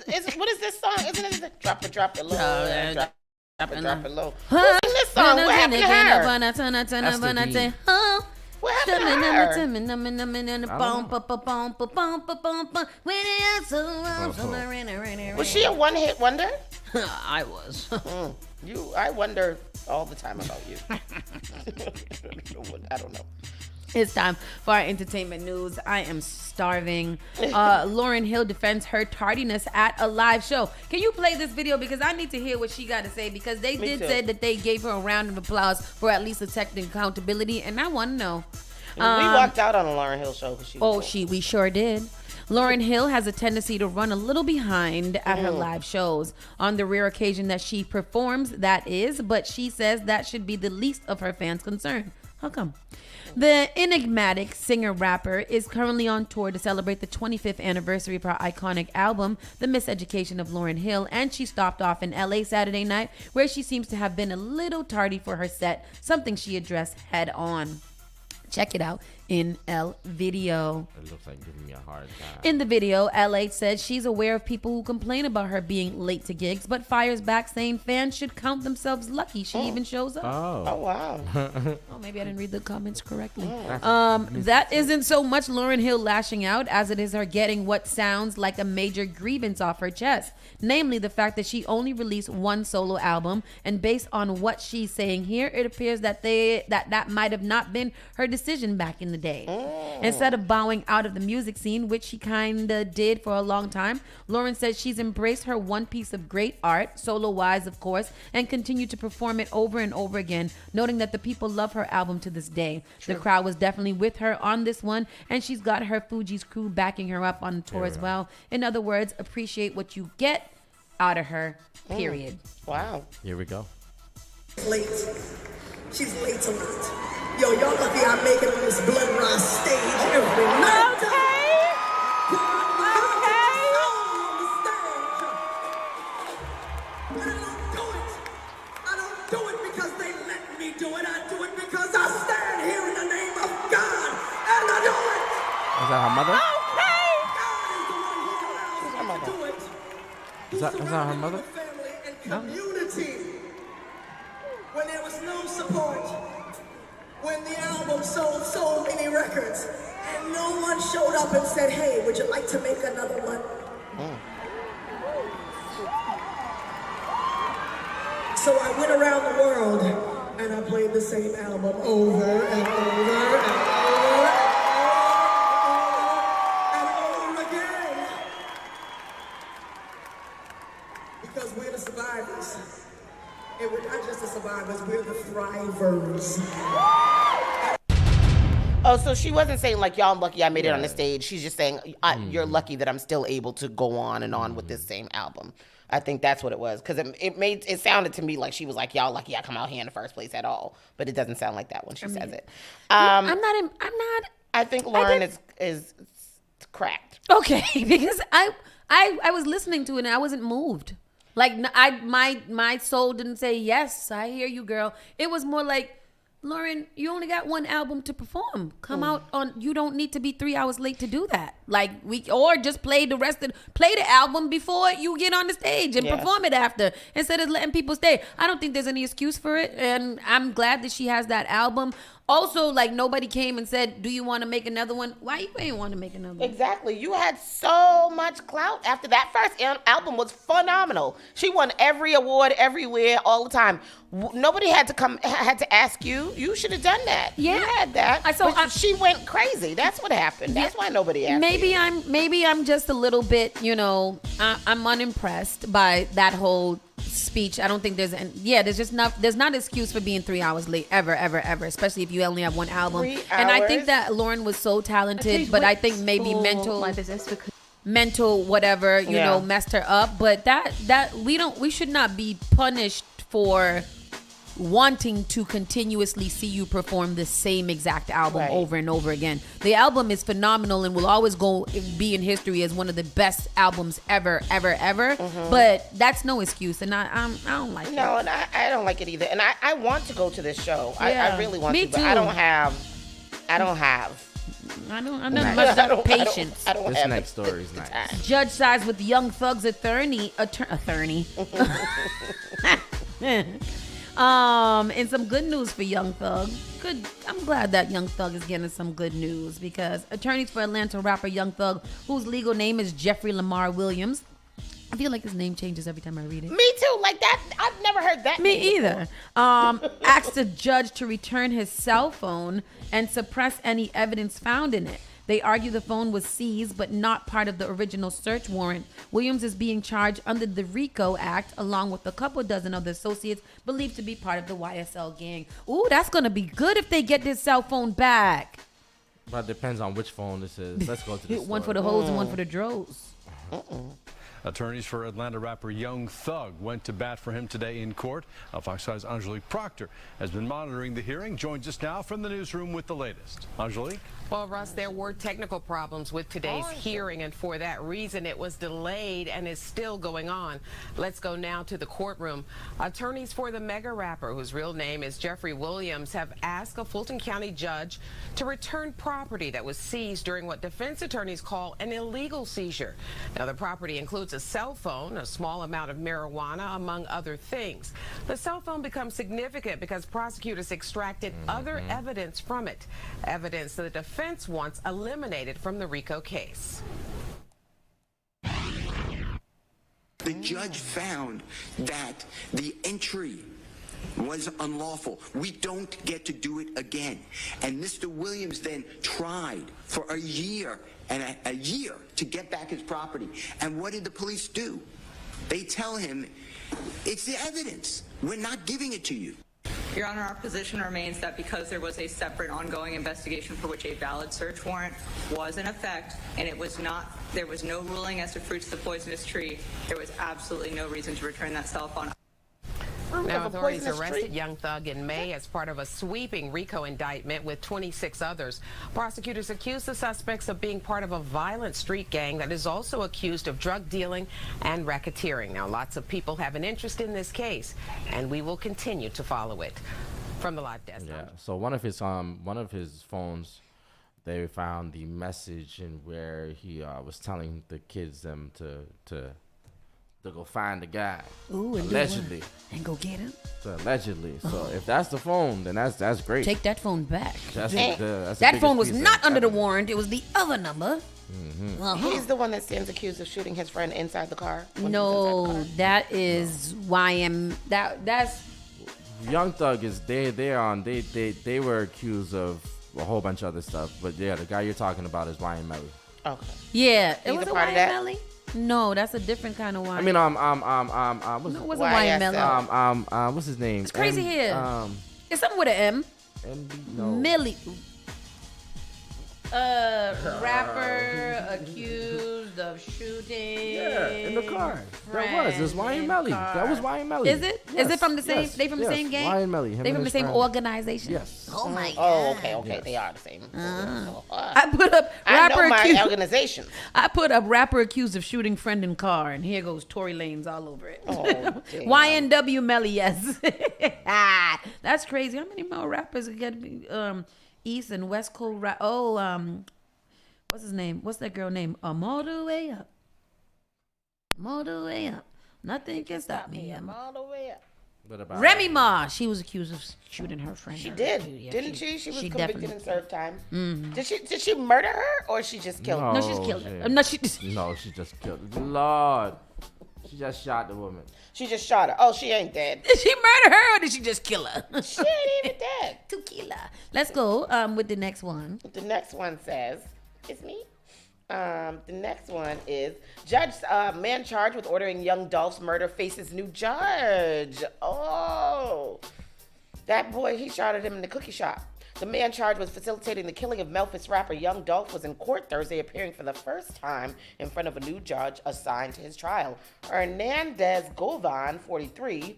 is this song? Isn't it drop it low? Drop it low. Who sing this song? What happened to her? What Was she a one-hit wonder? I was. I wonder all the time about you. I don't know. It's time for our entertainment news. I am starving. Lauryn Hill defends her tardiness at a live show. Can you play this video? Because I need to hear what she got to say. Because they did say that they gave her a round of applause for at least the technical accountability. And I want to know. We walked out on a Lauryn Hill show. We sure did. Lauryn Hill has a tendency to run a little behind at her live shows. On the rare occasion that she performs, that is. But she says that should be the least of her fans' concern. How come? The enigmatic singer-rapper is currently on tour to celebrate the 25th anniversary of her iconic album, The Miseducation of Lauryn Hill, and she stopped off in LA Saturday night, where she seems to have been a little tardy for her set, something she addressed head on. Check it out in L video. It looks like giving me a hard time. In the video, LA said she's aware of people who complain about her being late to gigs, but fires back saying fans should count themselves lucky she even shows up. Oh wow. Oh, maybe I didn't read the comments correctly. That isn't so much Lauryn Hill lashing out as it is her getting what sounds like a major grievance off her chest, namely the fact that she only released one solo album, and based on what she's saying here, it appears that that might have not been her decision back in the day. Instead of bowing out of the music scene, which she kinda did for a long time, Lauryn says she's embraced her one piece of great art, solo-wise of course, and continued to perform it over and over again, noting that the people love her album to this day. True. The crowd was definitely with her on this one, and she's got her Fugees crew backing her up on the tour as well. In other words, appreciate what you get out of her, period. Wow. Here we go. Late. She's late to late. Yo, y'all lucky I make it on this blood rod stage every night. I don't do it because they let me do it. I do it because I stand here in the name of God and I do it. Is that her mother? Is that her mother? Community. When there was no support, when the album sold so many records, and no one showed up and said, hey, would you like to make another one? So I went around the world, and I played the same album over and over and over and over again. Because we're the survivors. And we're not just the survivors, we're the thrivers. Oh, so she wasn't saying like, y'all, I'm lucky I made it on the stage. She's just saying, you're lucky that I'm still able to go on and on with this same album. I think that's what it was. Because it sounded to me like she was like, y'all lucky I come out here in the first place at all. But it doesn't sound like that when she says it. I'm not. I think Lauryn is cracked. Okay, because I was listening to it and I wasn't moved. Like my soul didn't say, yes, I hear you, girl. It was more like, Lauryn, you only got one album to perform. Come out on. You don't need to be 3 hours late to do that. Like or just play the album before you get on the stage and perform it after, instead of letting people stay. I don't think there's any excuse for it, and I'm glad that she has that album. Also, like, nobody came and said, do you want to make another one? Why you ain't want to make another one? Exactly. You had so much clout after that first album was phenomenal. She won every award everywhere all the time. Nobody had to ask you. You should have done that. Yeah. You had that. She went crazy. That's what happened. That's why nobody asked you. Maybe I'm just a little bit, I'm unimpressed by that whole speech. I don't think there's not excuse for being 3 hours late ever, especially if you only have one album. 3 hours? And I think that Lauryn was so talented, but I think maybe mental whatever, messed her up. But that we should not be punished for wanting to continuously see you perform the same exact album over and over again. The album is phenomenal and will always be in history as one of the best albums ever. But that's no excuse, and I don't like it. No, and I don't like it either. And I want to go to this show. Yeah. I really want Me to, but too. I don't have. I don't have patience. This next story is nice. Judge sides with Young Thug's attorney. And some good news for Young Thug. I'm glad that Young Thug is getting some good news because attorneys for Atlanta rapper Young Thug, whose legal name is Jeffrey Lamar Williams. I feel like his name changes every time I read it. Me too. Like that, I've never heard that. Me either. Asked the judge to return his cell phone and suppress any evidence found in it. They argue the phone was seized but not part of the original search warrant. Williams is being charged under the RICO Act along with a couple dozen other associates believed to be part of the YSL gang. Ooh, that's going to be good if they get this cell phone back. But it depends on which phone this is. Let's go to this. One for the hoes and one for the dros. Attorneys for Atlanta rapper Young Thug went to bat for him today in court. Fox 5's Angelique Proctor has been monitoring the hearing. Joins us now from the newsroom with the latest. Angelique? Well, Russ, there were technical problems with today's hearing, and for that reason, it was delayed and is still going on. Let's go now to the courtroom. Attorneys for the mega rapper, whose real name is Jeffrey Williams, have asked a Fulton County judge to return property that was seized during what defense attorneys call an illegal seizure. Now, the property includes a cell phone, a small amount of marijuana, among other things. The cell phone becomes significant because prosecutors extracted other evidence from it, evidence that the defense wants eliminated from the RICO case. The judge found that the entry was unlawful. We don't get to do it again. And Mr. Williams then tried for a year and a year to get back his property. And what did the police do? They tell him, it's the evidence. We're not giving it to you. Your Honor, our position remains that because there was a separate ongoing investigation for which a valid search warrant was in effect, and there was no ruling as to fruits of the poisonous tree, there was absolutely no reason to return that cell phone. Now, authorities arrested Young Thug in May as part of a sweeping RICO indictment with 26 others. Prosecutors accused the suspects of being part of a violent street gang that is also accused of drug dealing and racketeering. Now, lots of people have an interest in this case, and we will continue to follow it. From the live desk. Yeah. So one of his phones, they found the message in where he was telling the kids them to go find the guy. Ooh, and allegedly. And go get him. So allegedly. So if that's the phone, then that's great. Take that phone back. That phone was not under the warrant. It was the other number. He's the one that stands accused of shooting his friend inside the car. No, that is that's Young Thug is they were accused of a whole bunch of other stuff, but yeah, the guy you're talking about is Ryan Melly. Okay. Yeah, He's it was a a part of Ryan that? Melly. No, that's a different kind of wine. I mean, No, it wasn't Ryan Melly. What's his name? It's crazy here. It's something with an M. No. Millie. Rapper accused of shooting. Yeah, in the car. It was Ryan Melly. That was Ryan Melly. Is it? Yes, Is it from the same? yes, They from the yes. same gang? Ryan Melly. They from the same organization? Yes. Oh my God. Oh, okay. Yes. They are the same. I put up I rapper know my accused. organization. I put up rapper accused of shooting friend in car, and here goes Tory Lanez all over it. Oh, damn. YNW Melly, yes. That's crazy. How many more rappers get East and West Coast rap? What's his name? What's that girl name? I'm all the way up. I'm all the way up. Nothing can stop me. I'm all the way up. What about Remy Ma. She was accused of shooting her friend. She did, Yeah, didn't she? She was convicted definitely- and served time. Mhm. Did she murder her or she just killed her? No, she's killed her. No, she just killed her. Lord. She just shot the woman. She just shot her. Oh, she ain't dead. Did she murder her or did she just kill her? She ain't even dead. Tequila. Let's go with the next one. The next one says, it's me. The next one is man charged with ordering young Dolph's murder faces new judge. Oh, that boy, he shot at him in the cookie shop. The man charged with facilitating the killing of Memphis rapper Young Dolph was in court Thursday, appearing for the first time in front of a new judge assigned to his trial. Hernandez Govan, 43,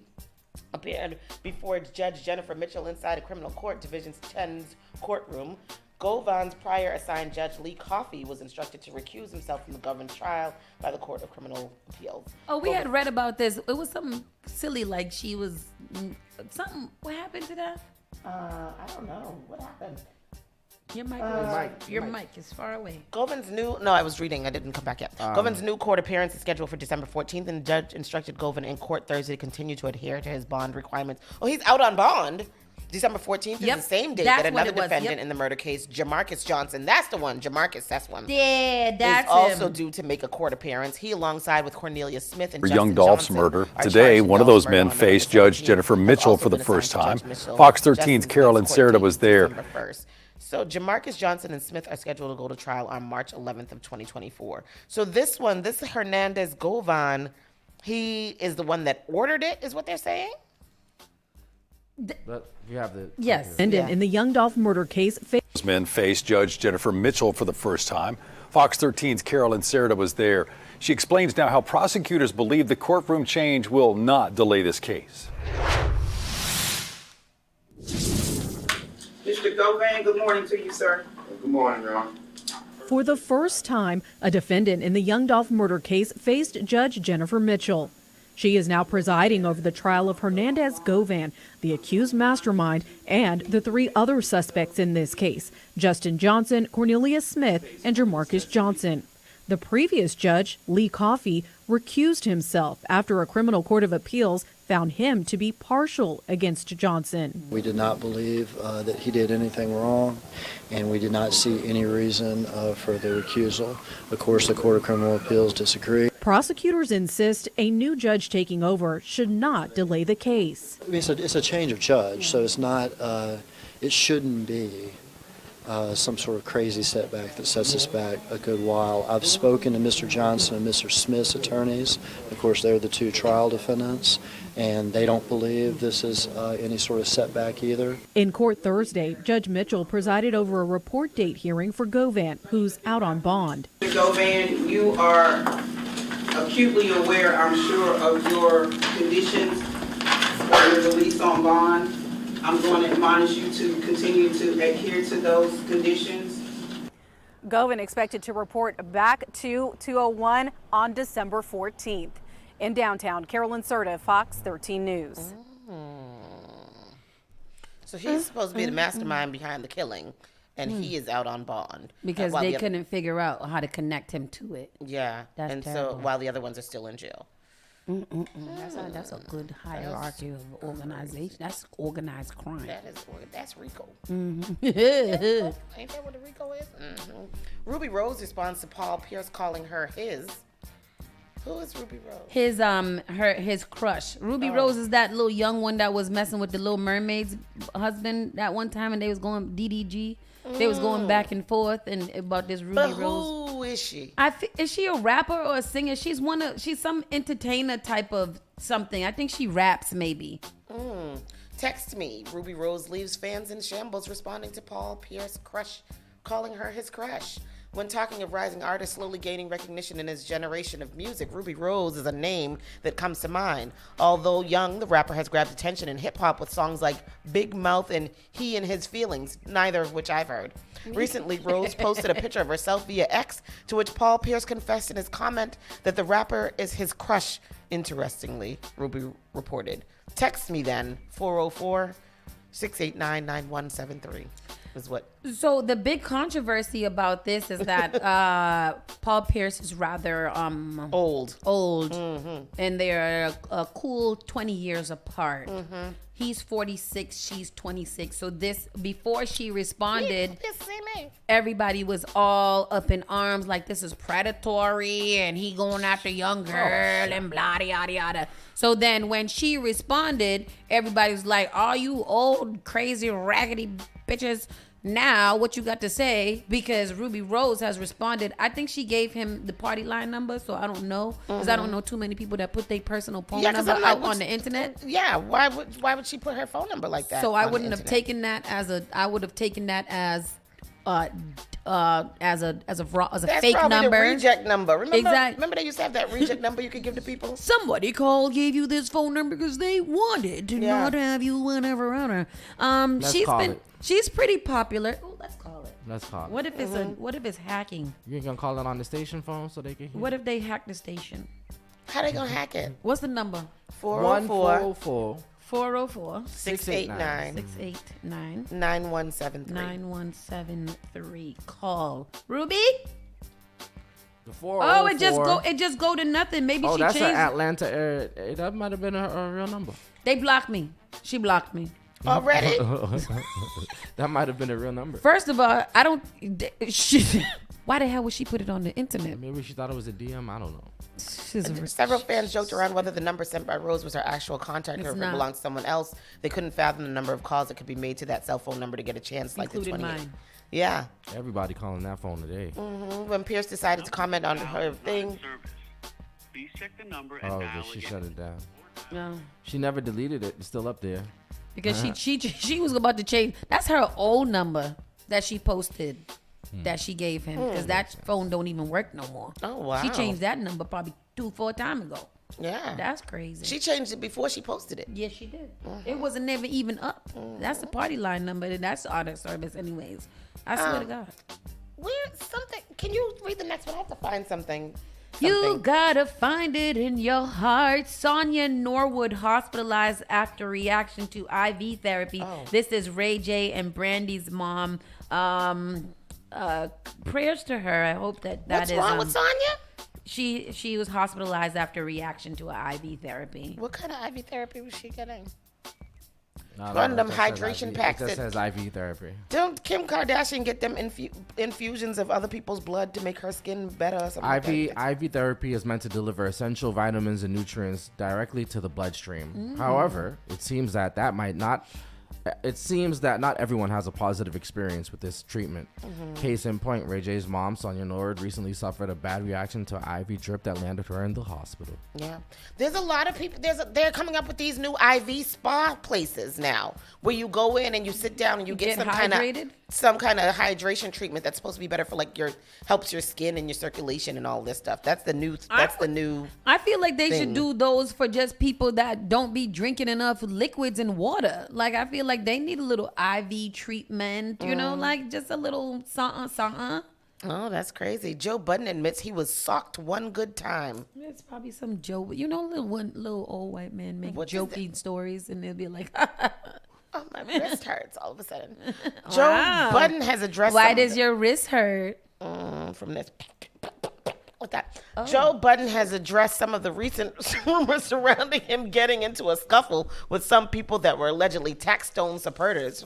appeared before Judge Jennifer Mitchell inside a criminal court Division 10's courtroom. Govan's prior assigned Judge Lee Coffey was instructed to recuse himself from the government's trial by the Court of Criminal Appeals. Oh, we had read about this. It was something silly, like she was something. What happened to that? I don't know. What happened? Your mic is far away. Govan's new. No, I was reading. I didn't come back yet. Govan's new court appearance is scheduled for December 14th, and the judge instructed Govan in court Thursday to continue to adhere to his bond requirements. Oh, he's out on bond. December 14th is the same date that another defendant in the murder case, Jamarcus Johnson, that's the one, Jamarcus, that's one. Yeah, that's is also due to make a court appearance. He, alongside with Cornelia Smith and For Justin young Dolph's Johnson, murder. are Today, charged one of in those Dolph's men murder on faced November Judge 17th. Jennifer Has Mitchell also for the been first assigned to time. Judge Mitchell. Fox 13's Justin's Carolyn next court Serta date was is there. December 1st. So Jamarcus Johnson and Smith are scheduled to go to trial on March 11th of 2024. So this Hernandez Govan, he is the one that ordered it, is what they're saying? But you have the yes. And in the Young Dolph murder case, Those men faced Judge Jennifer Mitchell for the first time. Fox 13's Carolyn Serta was there. She explains now how prosecutors believe the courtroom change will not delay this case. Mr. Govan, good morning to you, sir. Good morning, Ron. for the first time, a defendant in the Young Dolph murder case faced Judge Jennifer Mitchell. She is now presiding over the trial of Hernandez Govan, the accused mastermind, and the three other suspects in this case, Justin Johnson, Cornelia Smith, and Jamarcus Johnson. The previous judge, Lee Coffey, recused himself after a criminal court of appeals found him to be partial against Johnson. We did not believe that he did anything wrong, and we did not see any reason for the recusal. Of course, the Court of Criminal Appeals disagreed. Prosecutors insist a new judge taking over should not delay the case. It's a change of judge, so it's not. It shouldn't be some sort of crazy setback that sets us back a good while. I've spoken to Mr. Johnson and Mr. Smith's attorneys. Of course, they're the two trial defendants, and they don't believe this is any sort of setback either. In court Thursday, Judge Mitchell presided over a report date hearing for Govan, who's out on bond. Mr. Govan, you are acutely aware, I'm sure, of your conditions for your release on bond. I'm going to admonish you to continue to adhere to those conditions. Govan expected to report back to 201 on December 14th. In downtown, Carolyn Serta, Fox 13 News. So he's supposed to be the mastermind behind the killing, and he is out on bond. Because they couldn't figure out how to connect him to it. Yeah, That's and terrible. so while the other ones are still in jail. That's a good hierarchy of organization. That's organized crime. That's RICO. Mhm. Ain't that what the RICO is? Ruby Rose responds to Paul Pierce calling her his. Who is Ruby Rose? His crush. Ruby Rose is that little young one that was messing with the Little Mermaid's husband that one time, and they was going DDG. They was going back and forth and about this Ruby But Rose. who is she? Is she a rapper or a singer? She's some entertainer type of something. I think she raps maybe. Text me. Ruby Rose leaves fans in shambles responding to Paul Pierce crush, calling her his crush. When talking of rising artists slowly gaining recognition in his generation of music, Ruby Rose is a name that comes to mind. Although young, the rapper has grabbed attention in hip-hop with songs like Big Mouth and He and His Feelings, neither of which I've heard. Recently, Rose posted a picture of herself via X, to which Paul Pierce confessed in his comment that the rapper is his crush. Interestingly, Ruby reported. Text me then, 404-689-9173 is what. So the big controversy about this is that Paul Pierce is rather old, and they're a cool 20 years apart. He's 46, she's 26. So this, before she responded, everybody was all up in arms like this is predatory and he going after young girl and blah yada yada. So then when she responded, everybody was like, "Oh, you old crazy raggedy bitches. Now, what you got to say?" Because Ruby Rose has responded. I think she gave him the party line number, so I don't know. Because I don't know too many people that put their personal phone number out on the internet. Yeah, why would she put her phone number like that? So I wouldn't have taken that as a. I would have taken that as a That's fake probably number. The reject number. Exactly. Remember they used to have that reject number you could give to people? Somebody gave you this phone number because they wanted to not have you whatever. She's pretty popular. Oh, let's call it. Let's call it. What if it's hacking? You ain't gonna call it on the station phone so they can hear? What if they hack the station? How they gonna hack it? What's the number? 404 404 689 689 9173. 9173. Call. Ruby? The 404. Oh, it just go to nothing. Maybe she that's changed an Atlanta area. That might have been her real number. They blocked me. She blocked me. Already? That might have been a real number. First of all, I don't. Why the hell would she put it on the internet? Maybe she thought it was a DM. I don't know. Several fans joked around whether the number sent by Rose was her actual contact or if it belonged to someone else. They couldn't fathom the number of calls that could be made to that cell phone number to get a chance, like Including the 28. mine. Yeah. Everybody calling that phone today. When Pierce decided to comment on her thing. Please check the number Oh, but she shut it down. No. She never deleted it. It's still up there. Because she was about to change. That's her old number that she posted that she gave him. Because that phone don't even work no more. Oh, wow. She changed that number probably 2-4 times ago. Yeah. That's crazy. She changed it before she posted it. Yes, she did. It wasn't never even up. That's the party line number. And that's audit service anyways. I swear to God. Something. Can you read the next one? I have to find something. You gotta find it in your heart. Sonia Norwood hospitalized after reaction to IV therapy. This is Ray J and Brandy's mom. Prayers to her. I hope that What's is. What's wrong with Sonia? She was hospitalized after reaction to an IV therapy. What kind of IV therapy was she getting? One of them hydration packs. It just says IV therapy. Don't Kim Kardashian get them infusions of other people's blood to make her skin better or something? IV therapy is meant to deliver essential vitamins and nutrients directly to the bloodstream. However, it seems that not everyone has a positive experience with this treatment. Case in point, Ray J's mom, Sonia Norwood, recently suffered a bad reaction to an IV drip that landed her in the hospital. Yeah. There's a lot of people, they're coming up with these new IV spa places now where you go in and you sit down and you get some kind of hydration treatment that's supposed to be better for helps your skin and your circulation and all this stuff. That's the new I feel like they thing. should do those for just people that don't be drinking enough liquids and water. Like I feel like they need a little IV treatment, you know, like just a little something. Oh, that's crazy. Joe Budden admits he was socked one good time. It's probably some Joe, little old white man make joking stories and they'll be like, oh, my wrist hurts all of a sudden. Joe Budden has addressed. Why does your wrist hurt? From this. With that. Joe Budden has addressed some of the recent rumors surrounding him getting into a scuffle with some people that were allegedly Taxstone supporters.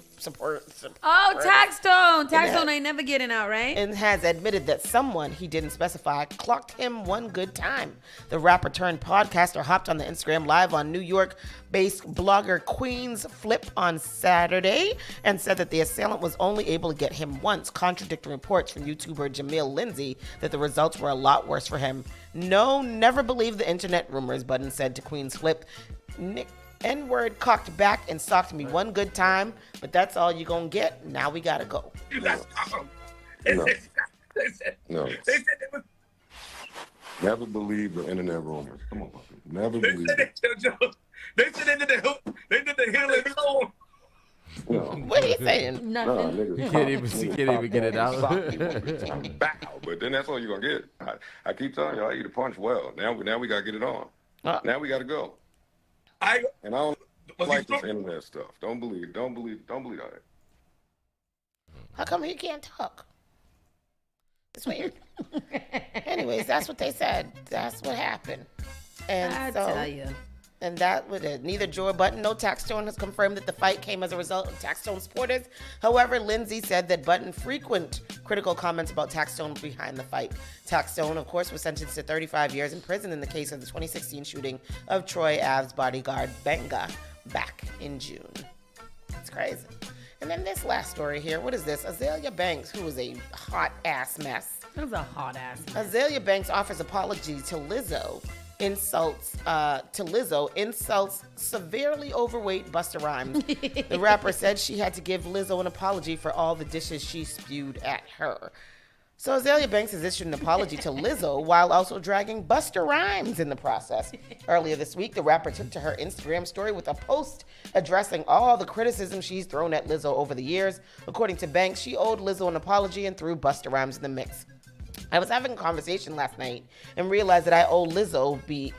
Taxstone ain't never getting out, right? And has admitted that someone he didn't specify clocked him one good time. The rapper turned podcaster hopped on the Instagram live on New York-based blogger Queen's Flip on Saturday and said that the assailant was only able to get him once, contradicting reports from YouTuber Jamil Lindsay that the results were a lot worse for him. No, never believe the internet rumors, Budden said to Queen's Flip. Nick N-word cocked back and socked me one good time, but that's all you gonna get. Now we gotta go. No. They said they was... Never believe the internet rumors. Come on, puppy. Never believe it. They said they did the healing song. No. What are you saying? Nothing. You can't even get it out. Bow, but then that's all you're gonna get. I keep telling you, I eat a punch well. Now we gotta get it on. Now we gotta go. I don't like this internet stuff. Don't believe all that. How come he can't talk? It's weird. Anyways, that's what they said. That's what happened. And I so, tell you. And that was it. Neither Joe Budden nor Taxstone has confirmed that the fight came as a result of Taxstone supporters. However, Lindsay said that Budden frequent critical comments about Taxstone behind the fight. Taxstone, of course, was sentenced to 35 years in prison in the case of the 2016 shooting of Troy Ave's bodyguard Benga back in June. It's crazy. And then this last story here. What is this? Azalea Banks, who was a hot ass mess. It was a hot ass mess. Azalea Banks offers apology to Lizzo. Insults severely overweight Busta Rhymes. The rapper said she had to give Lizzo an apology for all the dishes she spewed at her. So Azalea Banks has issued an apology to Lizzo while also dragging Busta Rhymes in the process. Earlier this week, the rapper took to her Instagram story with a post addressing all the criticism she's thrown at Lizzo over the years. According to Banks, she owed Lizzo an apology and threw Busta Rhymes in the mix. I was having a conversation last night and realized that I owe Lizzo Be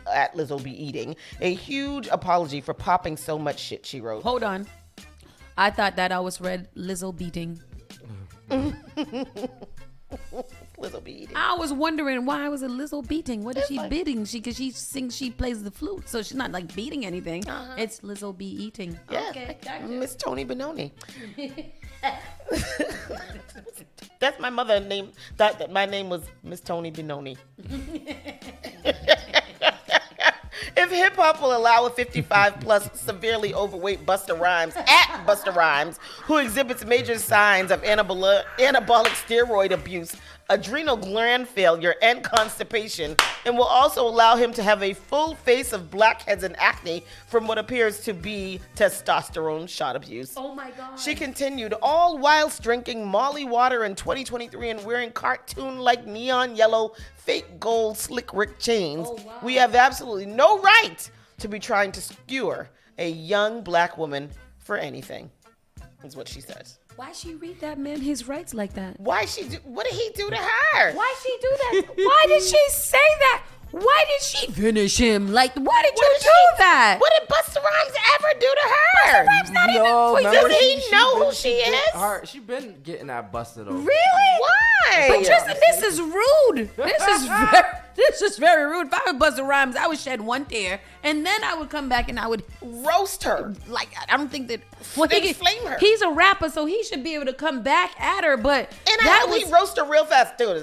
Eating a huge apology for popping so much shit, she wrote. Hold on. I thought that I was read Lizzo Beating. Lizzo Be Eating. I was wondering why was it Lizzo Beating? What is she beating? Because she sings, she plays the flute, so she's not like beating anything. It's Lizzo Be Eating. Yeah, Okay, gotcha. Miss Tony Benoni. That's my mother name. Thought that my name was Miss Tony Benoni. If hip hop will allow a 55-plus severely overweight Busta Rhymes at Busta Rhymes, who exhibits major signs of anabolic steroid abuse, adrenal gland failure, and constipation, and will also allow him to have a full face of blackheads and acne from what appears to be testosterone shot abuse. Oh my God. She continued, all whilst drinking Molly water in 2023 and wearing cartoon-like neon yellow fake gold slick Rick chains. Oh, wow. We have absolutely no right to be trying to skewer a young black woman for anything, is what she says. Why she read that man his rights like that? What did he do to her? Why she do that? Why did she say that? Why did she finish him? Like, why did you do that? What did Busta Rhymes ever do to her? Busta Rhymes not even. Does he know who she is? She been getting that busted over. Really? Why? But Tristan, this is rude. This is very rude. If I was Busta Rhymes, I would shed one tear, and then I would come back and I would roast her. Like, I don't think that. Flame her. He's a rapper, so he should be able to come back at her. But And I hope he roast her real fast too.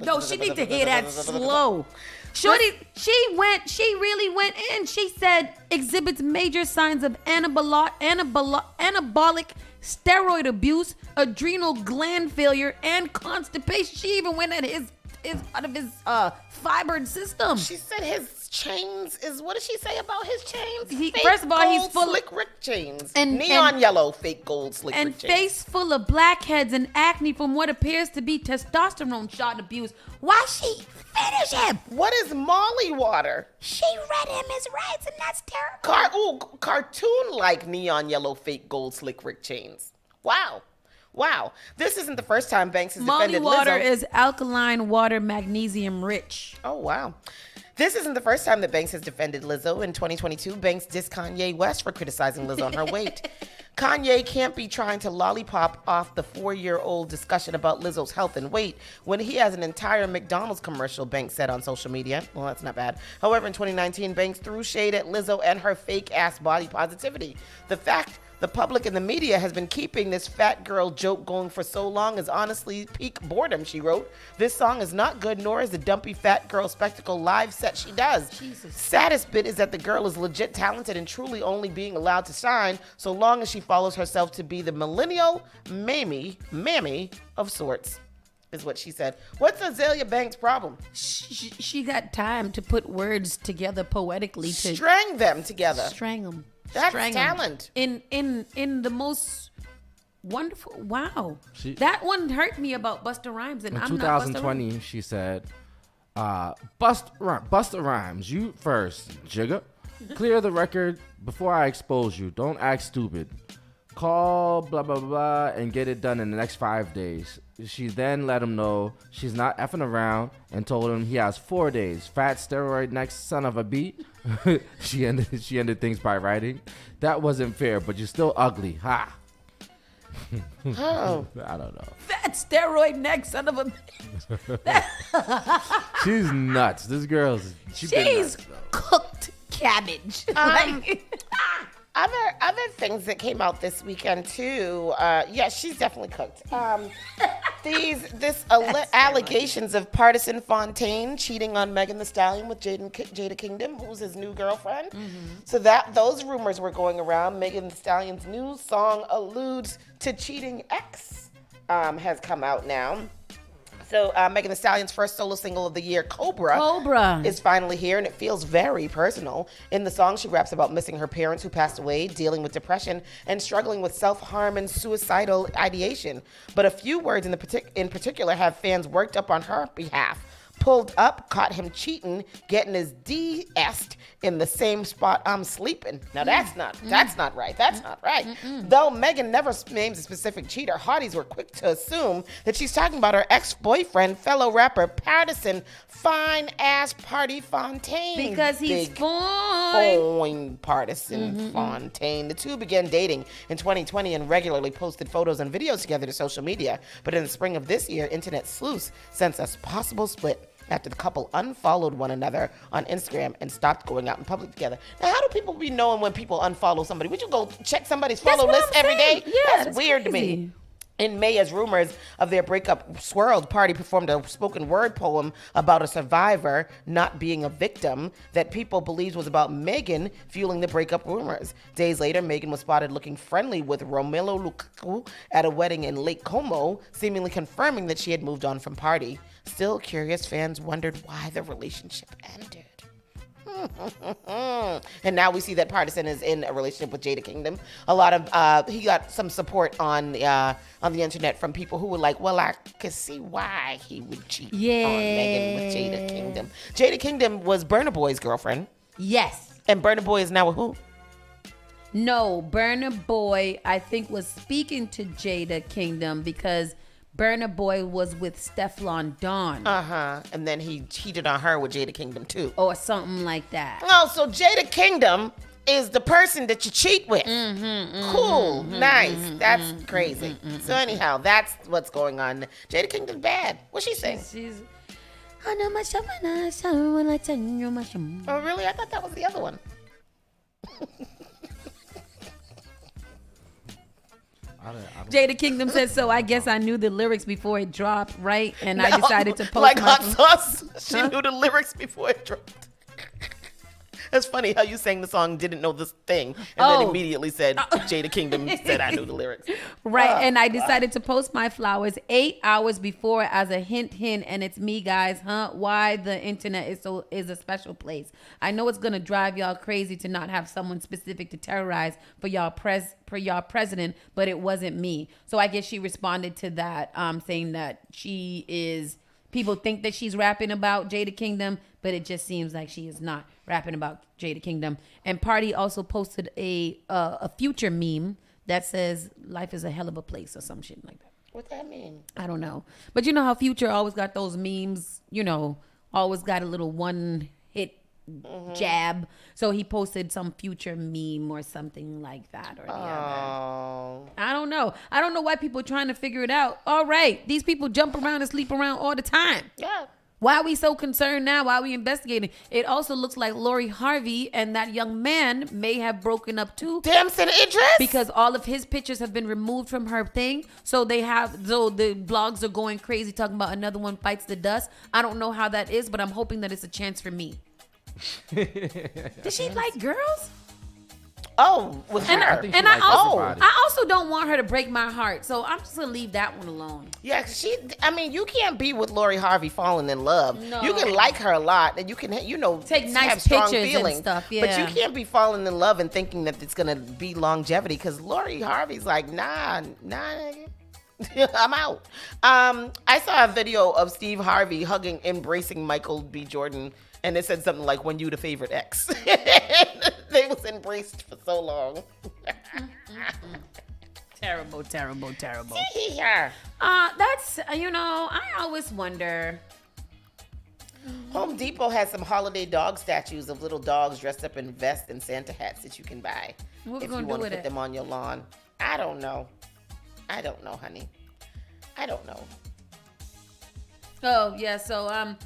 No, she needs to hear that slow. Shorty, she really went in. She said exhibits major signs of anabolic steroid abuse, adrenal gland failure, and constipation. She even went at his part of his fibered system. She said his chains is, what did she say about his chains? First of all, he's full slick Rick chains. and Neon yellow fake gold slick and Rick chains. face full of blackheads and acne from what appears to be testosterone shot abuse. Why she finish him? What is Molly water? She read him his rights, and that's terrible. Cartoon-like neon yellow fake gold slick Rick chains. Wow. This isn't the first time Banks has Molly defended water Lizzo. is alkaline water, magnesium rich. Oh, wow. This isn't the first time that Banks has defended Lizzo. In 2022, Banks dissed Kanye West for criticizing Lizzo on her weight. Kanye can't be trying to lollipop off the 4-year-old discussion about Lizzo's health and weight when he has an entire McDonald's commercial, Banks said on social media. Well, that's not bad. However, in 2019, Banks threw shade at Lizzo and her fake-ass body positivity. The fact the public and the media has been keeping this fat girl joke going for so long is honestly peak boredom, she wrote. This song is not good, nor is the dumpy fat girl spectacle live set she does. Jesus. Saddest bit is that the girl is legit talented and truly only being allowed to shine so long as she follows herself to be the millennial mammy of sorts, is what she said. What's Azalea Banks' problem? She got time to put words together poetically to String them together. Strang them. That's Strang 'em. talent. In the most wonderful. Wow. She- That one hurt me about Busta Rhymes, and In I'm not Busta 2020, Rhymes. she said, Busta Rhymes, you first, Jigga. Clear the record before I expose you. Don't act stupid. Call blah, blah, blah, and get it done in the next 5 days. She then let him know she's not effing around and told him he has 4 days. Fat steroid next son of a b. She ended things by writing, that wasn't fair, but you're still ugly. Ha. Oh. I don't know. Fat steroid neck son of a. She's nuts. This girl's. She's She's cooked cabbage. Other things that came out this weekend too. Yeah, she's definitely cooked. Allegations of Partisan Fontaine cheating on Megan Thee Stallion with Jada Kingdom, who's his new girlfriend. So those rumors were going around. Megan Thee Stallion's new song alludes to cheating ex has come out now. So Megan Thee Stallion's first solo single of the year, Cobra, is finally here, and it feels very personal. In the song, she raps about missing her parents who passed away, dealing with depression, and struggling with self-harm and suicidal ideation. But a few words in particular have fans worked up on her behalf. pulled up, caught him cheating, getting his D-est in the same spot I'm sleeping. Now that's not right. That's not right. Though Megan never names a specific cheater, hotties were quick to assume that she's talking about her ex-boyfriend, fellow rapper Partisan Fine Ass Party Fontaine. Because he's fine. Partisan Fontaine. The two began dating in 2020 and regularly posted photos and videos together to social media. But in the spring of this year, internet sleuths sensed a possible split after the couple unfollowed one another on Instagram and stopped going out in public together. Now, how do people be knowing when people unfollow somebody? Would you go check somebody's follow list every day? Yeah, that's weird to me. In May, as rumors of their breakup swirled, Party performed a spoken word poem about a survivor not being a victim that people believed was about Megan, fueling the breakup rumors. Days later, Megan was spotted looking friendly with Romelu Lukaku at a wedding in Lake Como, seemingly confirming that she had moved on from Party. Still, curious fans wondered why the relationship ended. And now we see that Partisan is in a relationship with Jada Kingdom. A lot of he got some support on the internet from people who were like, "Well, I could see why he would cheat on Megan with Jada Kingdom." Jada Kingdom was Burna Boy's girlfriend. Yes. And Burna Boy is now with who? No, Burna Boy, I think, was speaking to Jada Kingdom because Burna Boy was with Stefflon Don. And then he cheated on her with Jada Kingdom too. Or something like that. Oh, so Jada Kingdom is the person that you cheat with. Cool. Nice. That's crazy. So anyhow, that's what's going on. Jada Kingdom's bad. What she sing? She's Oh, really? I thought that was the other one. Jada Kingdom said, so I guess I knew the lyrics before it dropped, right? And I decided to post like my... hot sauce. She knew the lyrics before it dropped. It's funny how you sang the song, didn't know this thing, and then immediately said, Jada Kingdom said, I knew the lyrics. Right, and I decided to post my flowers 8 hours before as a hint, and it's me, guys, why the internet is a special place. I know it's going to drive y'all crazy to not have someone specific to terrorize for y'all president, but it wasn't me. So I guess she responded to that, saying that she is... People think that she's rapping about Jada Kingdom, but it just seems like she is not rapping about Jada Kingdom. And Party also posted a Future meme that says life is a hell of a place or some shit like that. What that mean? I don't know. But you know how Future always got those memes, always got a little one hit jab. So he posted some Future meme or something like that or the other. I don't know. I don't know why people are trying to figure it out. All right. These people jump around and sleep around all the time. Yeah. Why are we so concerned now? Why are we investigating? It also looks like Lori Harvey and that young man may have broken up too. Damson Idris? Because all of his pictures have been removed from her thing. So the blogs are going crazy talking about another one bites the dust. I don't know how that is, but I'm hoping that it's a chance for me. Does she like girls? Oh, with her. I also don't want her to break my heart, so I'm just gonna leave that one alone. Yeah, you can't be with Lori Harvey falling in love. No. You can like her a lot, and you can, take nice have strong pictures feelings, and stuff. Yeah, but you can't be falling in love and thinking that it's gonna be longevity. Because Lori Harvey's like, nah, I'm out. I saw a video of Steve Harvey embracing Michael B. Jordan. And it said something like, when you the favorite ex. They was embraced for so long. Terrible. Yeah. That's, I always wonder. Home Depot has some holiday dog statues of little dogs dressed up in vests and Santa hats that you can buy. What if you want to put them on your lawn. I don't know, honey. I don't know. Oh, yeah, so,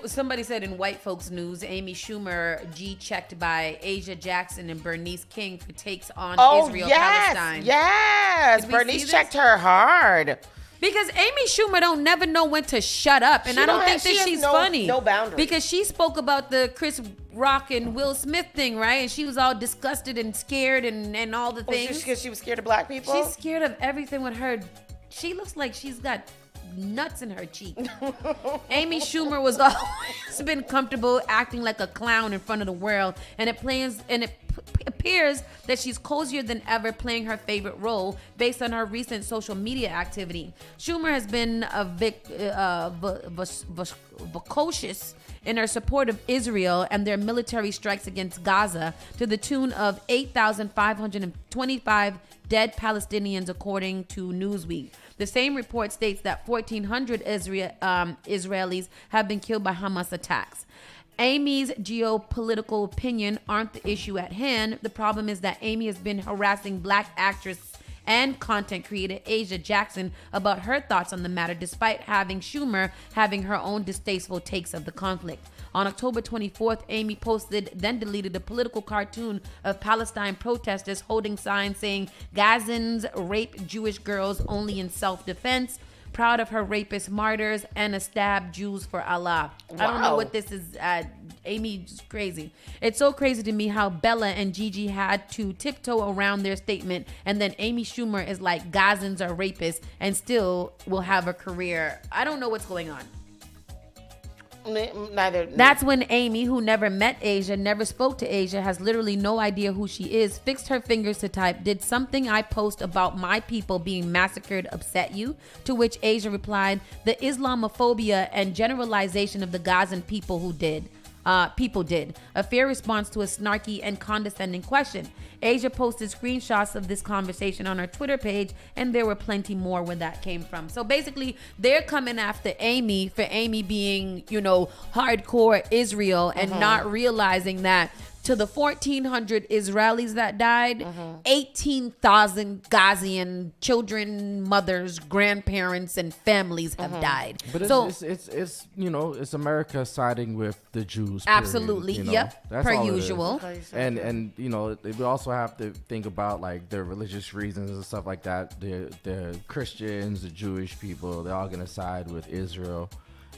somebody said in white folks news, Amy Schumer G-checked by Asia Jackson and Bernice King for takes on Israel-Palestine. Yes, Bernice checked her hard. Because Amy Schumer don't never know when to shut up. And I don't think that she's funny. No boundaries. Because she spoke about the Chris Rock and Will Smith thing, right? And she was all disgusted and scared and all the things. Because she was scared of black people? She's scared of everything with her. She looks like she's got nuts in her cheek. Amy Schumer was always been comfortable acting like a clown in front of the world, and it appears that she's cozier than ever playing her favorite role based on her recent social media activity. Schumer has been vocacious in her support of Israel and their military strikes against Gaza to the tune of 8,525 dead Palestinians, according to Newsweek. The same report states that 1,400 Israelis have been killed by Hamas attacks. Amy's geopolitical opinion aren't the issue at hand. The problem is that Amy has been harassing Black actress and content creator Asia Jackson about her thoughts on the matter, despite having Schumer having her own distasteful takes of the conflict. On October 24th, Amy posted, then deleted a political cartoon of Palestine protesters holding signs saying, "Gazans rape Jewish girls only in self-defense. Proud of her rapist martyrs and a stab Jews for Allah." I don't know what this is. Amy's crazy. It's so crazy to me how Bella and Gigi had to tiptoe around their statement, and then Amy Schumer is like, Gazans are rapists and still will have a career. I don't know what's going on. Neither. That's when Amy, who never met Asia, never spoke to Asia, has literally no idea who she is, fixed her fingers to type, "Did something I post about my people being massacred upset you?" To which Asia replied, "The Islamophobia and generalization of the Gazan people did. A fair response to a snarky and condescending question. Asia posted screenshots of this conversation on her Twitter page, and there were plenty more where that came from. So basically, they're coming after Amy for Amy being, hardcore Israel and not realizing that to the 1,400 Israelis that died, 18,000 Gazian children, mothers, grandparents, and families have died. But it's America siding with the Jews. Period, absolutely, yep, that's per all usual. And we also have to think about like their religious reasons and stuff like that. The Christians, the Jewish people, they're all gonna side with Israel,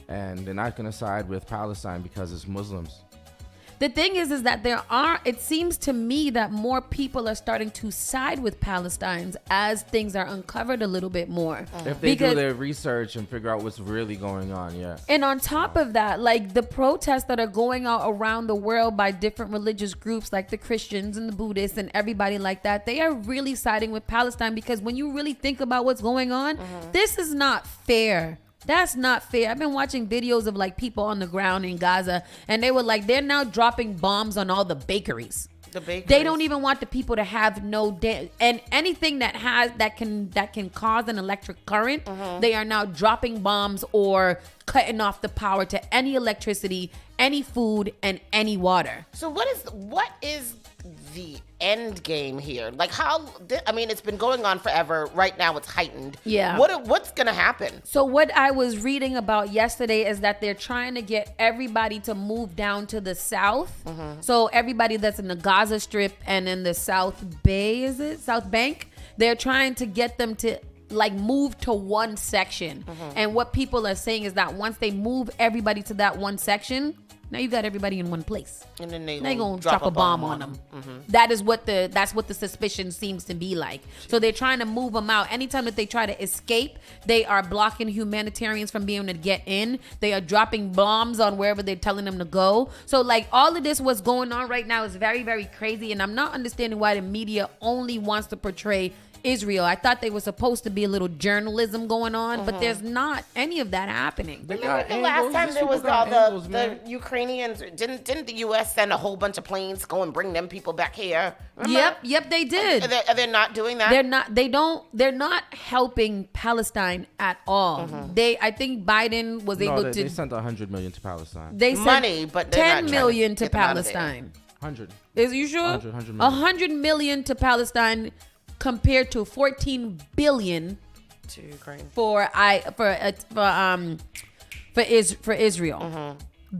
and they're not gonna side with Palestine because it's Muslims. The thing is that it seems to me that more people are starting to side with Palestinians as things are uncovered a little bit more. If they do their research and figure out what's really going on, yeah. And on top of that, like the protests that are going out around the world by different religious groups like the Christians and the Buddhists and everybody like that, they are really siding with Palestine because when you really think about what's going on, this is not fair. That's not fair. I've been watching videos of like people on the ground in Gaza, and they were like, they're now dropping bombs on all the bakeries. They don't even want the people to have and anything that can cause an electric current. They are now dropping bombs or cutting off the power to any electricity, any food, and any water. So what is the end game here? Like it's been going on forever. Right now it's heightened. Yeah. What's gonna happen? So what I was reading about yesterday is that they're trying to get everybody to move down to the south. So everybody that's in the Gaza Strip and in the South Bank, they're trying to get them to like move to one section. And what people are saying is that once they move everybody to that one section, now you got everybody in one place. And then they gonna drop a bomb on them. That's what the suspicion seems to be like. So they're trying to move them out. Anytime that they try to escape, they are blocking humanitarians from being able to get in. They are dropping bombs on wherever they're telling them to go. So like all of this what's going on right now is very, very crazy. And I'm not understanding why the media only wants to portray Israel. I thought they were supposed to be a little journalism going on, but there's not any of that happening. Remember the last time there was all the Ukrainians? Didn't the U.S. send a whole bunch of planes to go and bring them people back here? Remember? Yep, they did. Are they not doing that? They're not helping Palestine at all. I think Biden was able to. They sent $100 million to Palestine. They sent money, but $10 million to Palestine. 100. Is you sure? 100 million. 100 million to Palestine compared to 14 billion to Ukraine for Israel.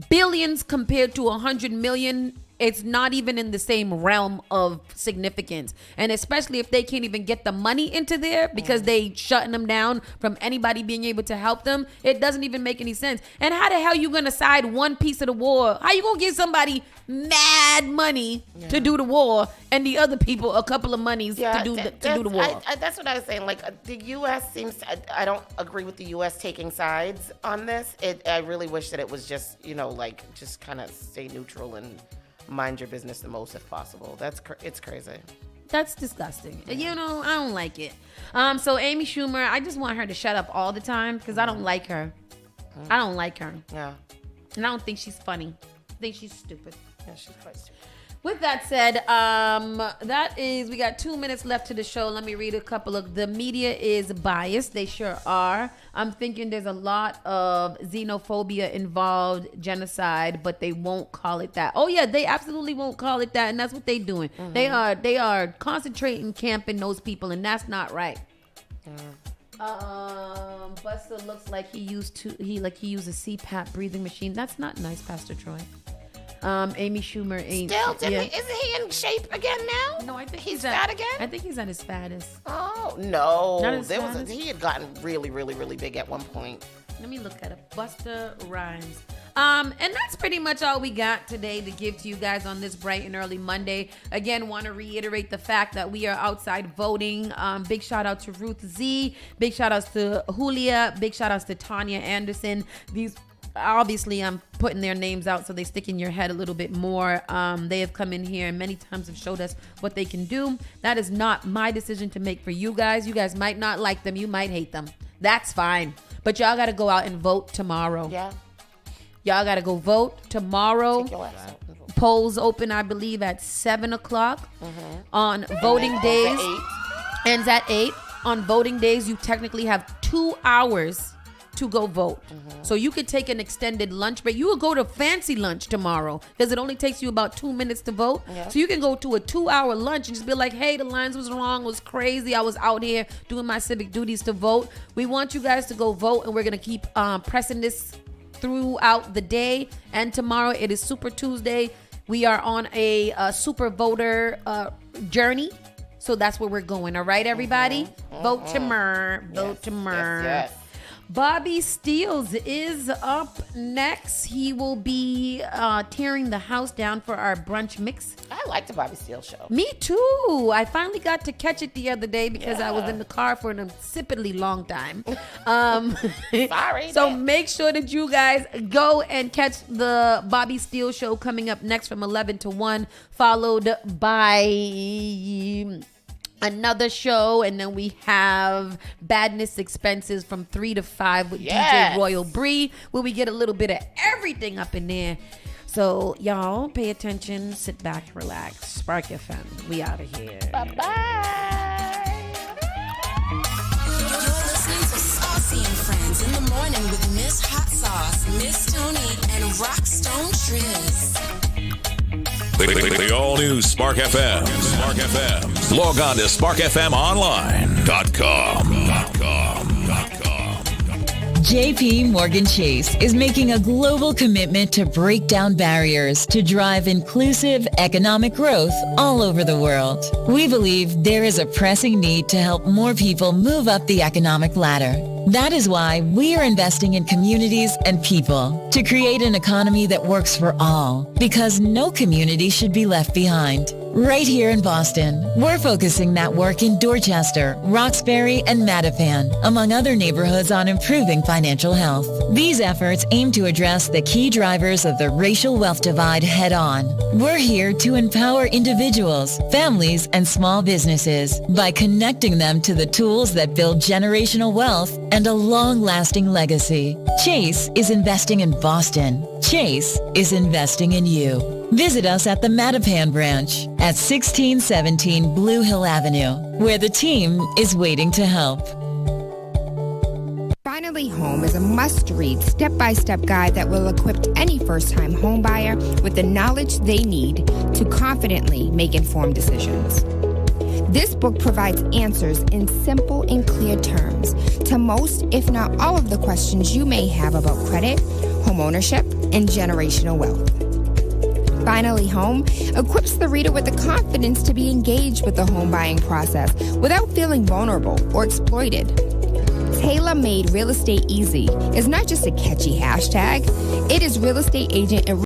Billions compared to 100 million it's not even in the same realm of significance. And especially if they can't even get the money into there because they shutting them down from anybody being able to help them, it doesn't even make any sense. And how the hell you gonna side one piece of the war? How you gonna give somebody mad money to do the war and the other people a couple of monies to do the war? That's what I was saying. Like, the U.S. seems, I don't agree with the U.S. taking sides on this. I really wish that it was just, just kind of stay neutral and mind your business the most if possible. It's crazy. That's disgusting. I don't like it. So Amy Schumer, I just want her to shut up all the time because I don't like her. I don't like her. Yeah. And I don't think she's funny. I think she's stupid. Yeah, she's quite stupid. With that said, we got 2 minutes left to the show. Let me read a couple of, the media is biased. They sure are. I'm thinking there's a lot of xenophobia involved, genocide, but they won't call it that. Oh yeah, they absolutely won't call it that. And that's what they're doing. They are concentrating, camping those people, and that's not right. Buster looks like he used a CPAP breathing machine. That's not nice, Pastor Troy. Amy Schumer ain't. Isn't he in shape again now? No, I think he's fat again. I think he's at his fattest. Oh no, Not his fattest? He had gotten really, really, really big at one point. Let me look at it. Buster Rhymes. And that's pretty much all we got today to give to you guys on this bright and early Monday. Again, want to reiterate the fact that we are outside voting. Big shout out to Ruth Z. Big shout outs to Julia. Big shout outs to Tanya Anderson. These, obviously, I'm putting their names out so they stick in your head a little bit more. They have come in here and many times have showed us what they can do. That is not my decision to make for you guys. You guys might not like them. You might hate them. That's fine. But y'all got to go out and vote tomorrow. Yeah. Y'all got to go vote tomorrow. Take your ass out and vote. Polls open, I believe, at 7 o'clock. On voting days. Ends at 8. On voting days, you technically have 2 hours to go vote. So you could take an extended lunch break. You would go to fancy lunch tomorrow because it only takes you about 2 minutes to vote. Yeah. So you can go to a 2-hour lunch and just be like, hey, the lines was wrong, was crazy. I was out here doing my civic duties to vote. We want you guys to go vote, and we're going to keep pressing this throughout the day. And tomorrow it is Super Tuesday. We are on a super voter journey. So that's where we're going. All right, everybody? Vote tomorrow. Vote tomorrow. Yes. Bobby Steels is up next. He will be tearing the house down for our brunch mix. I like the Bobby Steele show. Me too. I finally got to catch it the other day because I was in the car for an insipidly long time. Sorry. So make sure that you guys go and catch the Bobby Steele show coming up next from 11 to 1, followed by another show, and then we have Badness Expenses from 3 to 5 with DJ Royal Bree, where we get a little bit of everything up in there. So y'all pay attention, sit back, relax. Spark FM. We out of here. Bye-bye. You're listening to Saucy and Friends in the morning with Miss Hot Sauce, Miss Tony, and Rockstone Triz. The all-new Spark FM. Spark FM. Log on to sparkfmonline.com. JP Morgan Chase is making a global commitment to break down barriers to drive inclusive economic growth all over the world. We believe there is a pressing need to help more people move up the economic ladder. That is why we are investing in communities and people to create an economy that works for all, because no community should be left behind. Right here in Boston, we're focusing that work in Dorchester, Roxbury, and Mattapan, among other neighborhoods, on improving financial health. These efforts aim to address the key drivers of the racial wealth divide head-on. We're here to empower individuals, families, and small businesses by connecting them to the tools that build generational wealth and a long-lasting legacy. Chase is investing in Boston. Chase is investing in you. Visit us at the Mattapan branch at 1617 Blue Hill Avenue, where the team is waiting to help. Finally Home is a must-read, step-by-step guide that will equip any first-time home buyer with the knowledge they need to confidently make informed decisions. This book provides answers in simple and clear terms to most, if not all, of the questions you may have about credit, home ownership, and generational wealth. Finally Home equips the reader with the confidence to be engaged with the home buying process without feeling vulnerable or exploited. Tailor-made real estate easy is not just a catchy hashtag. It is real estate agent and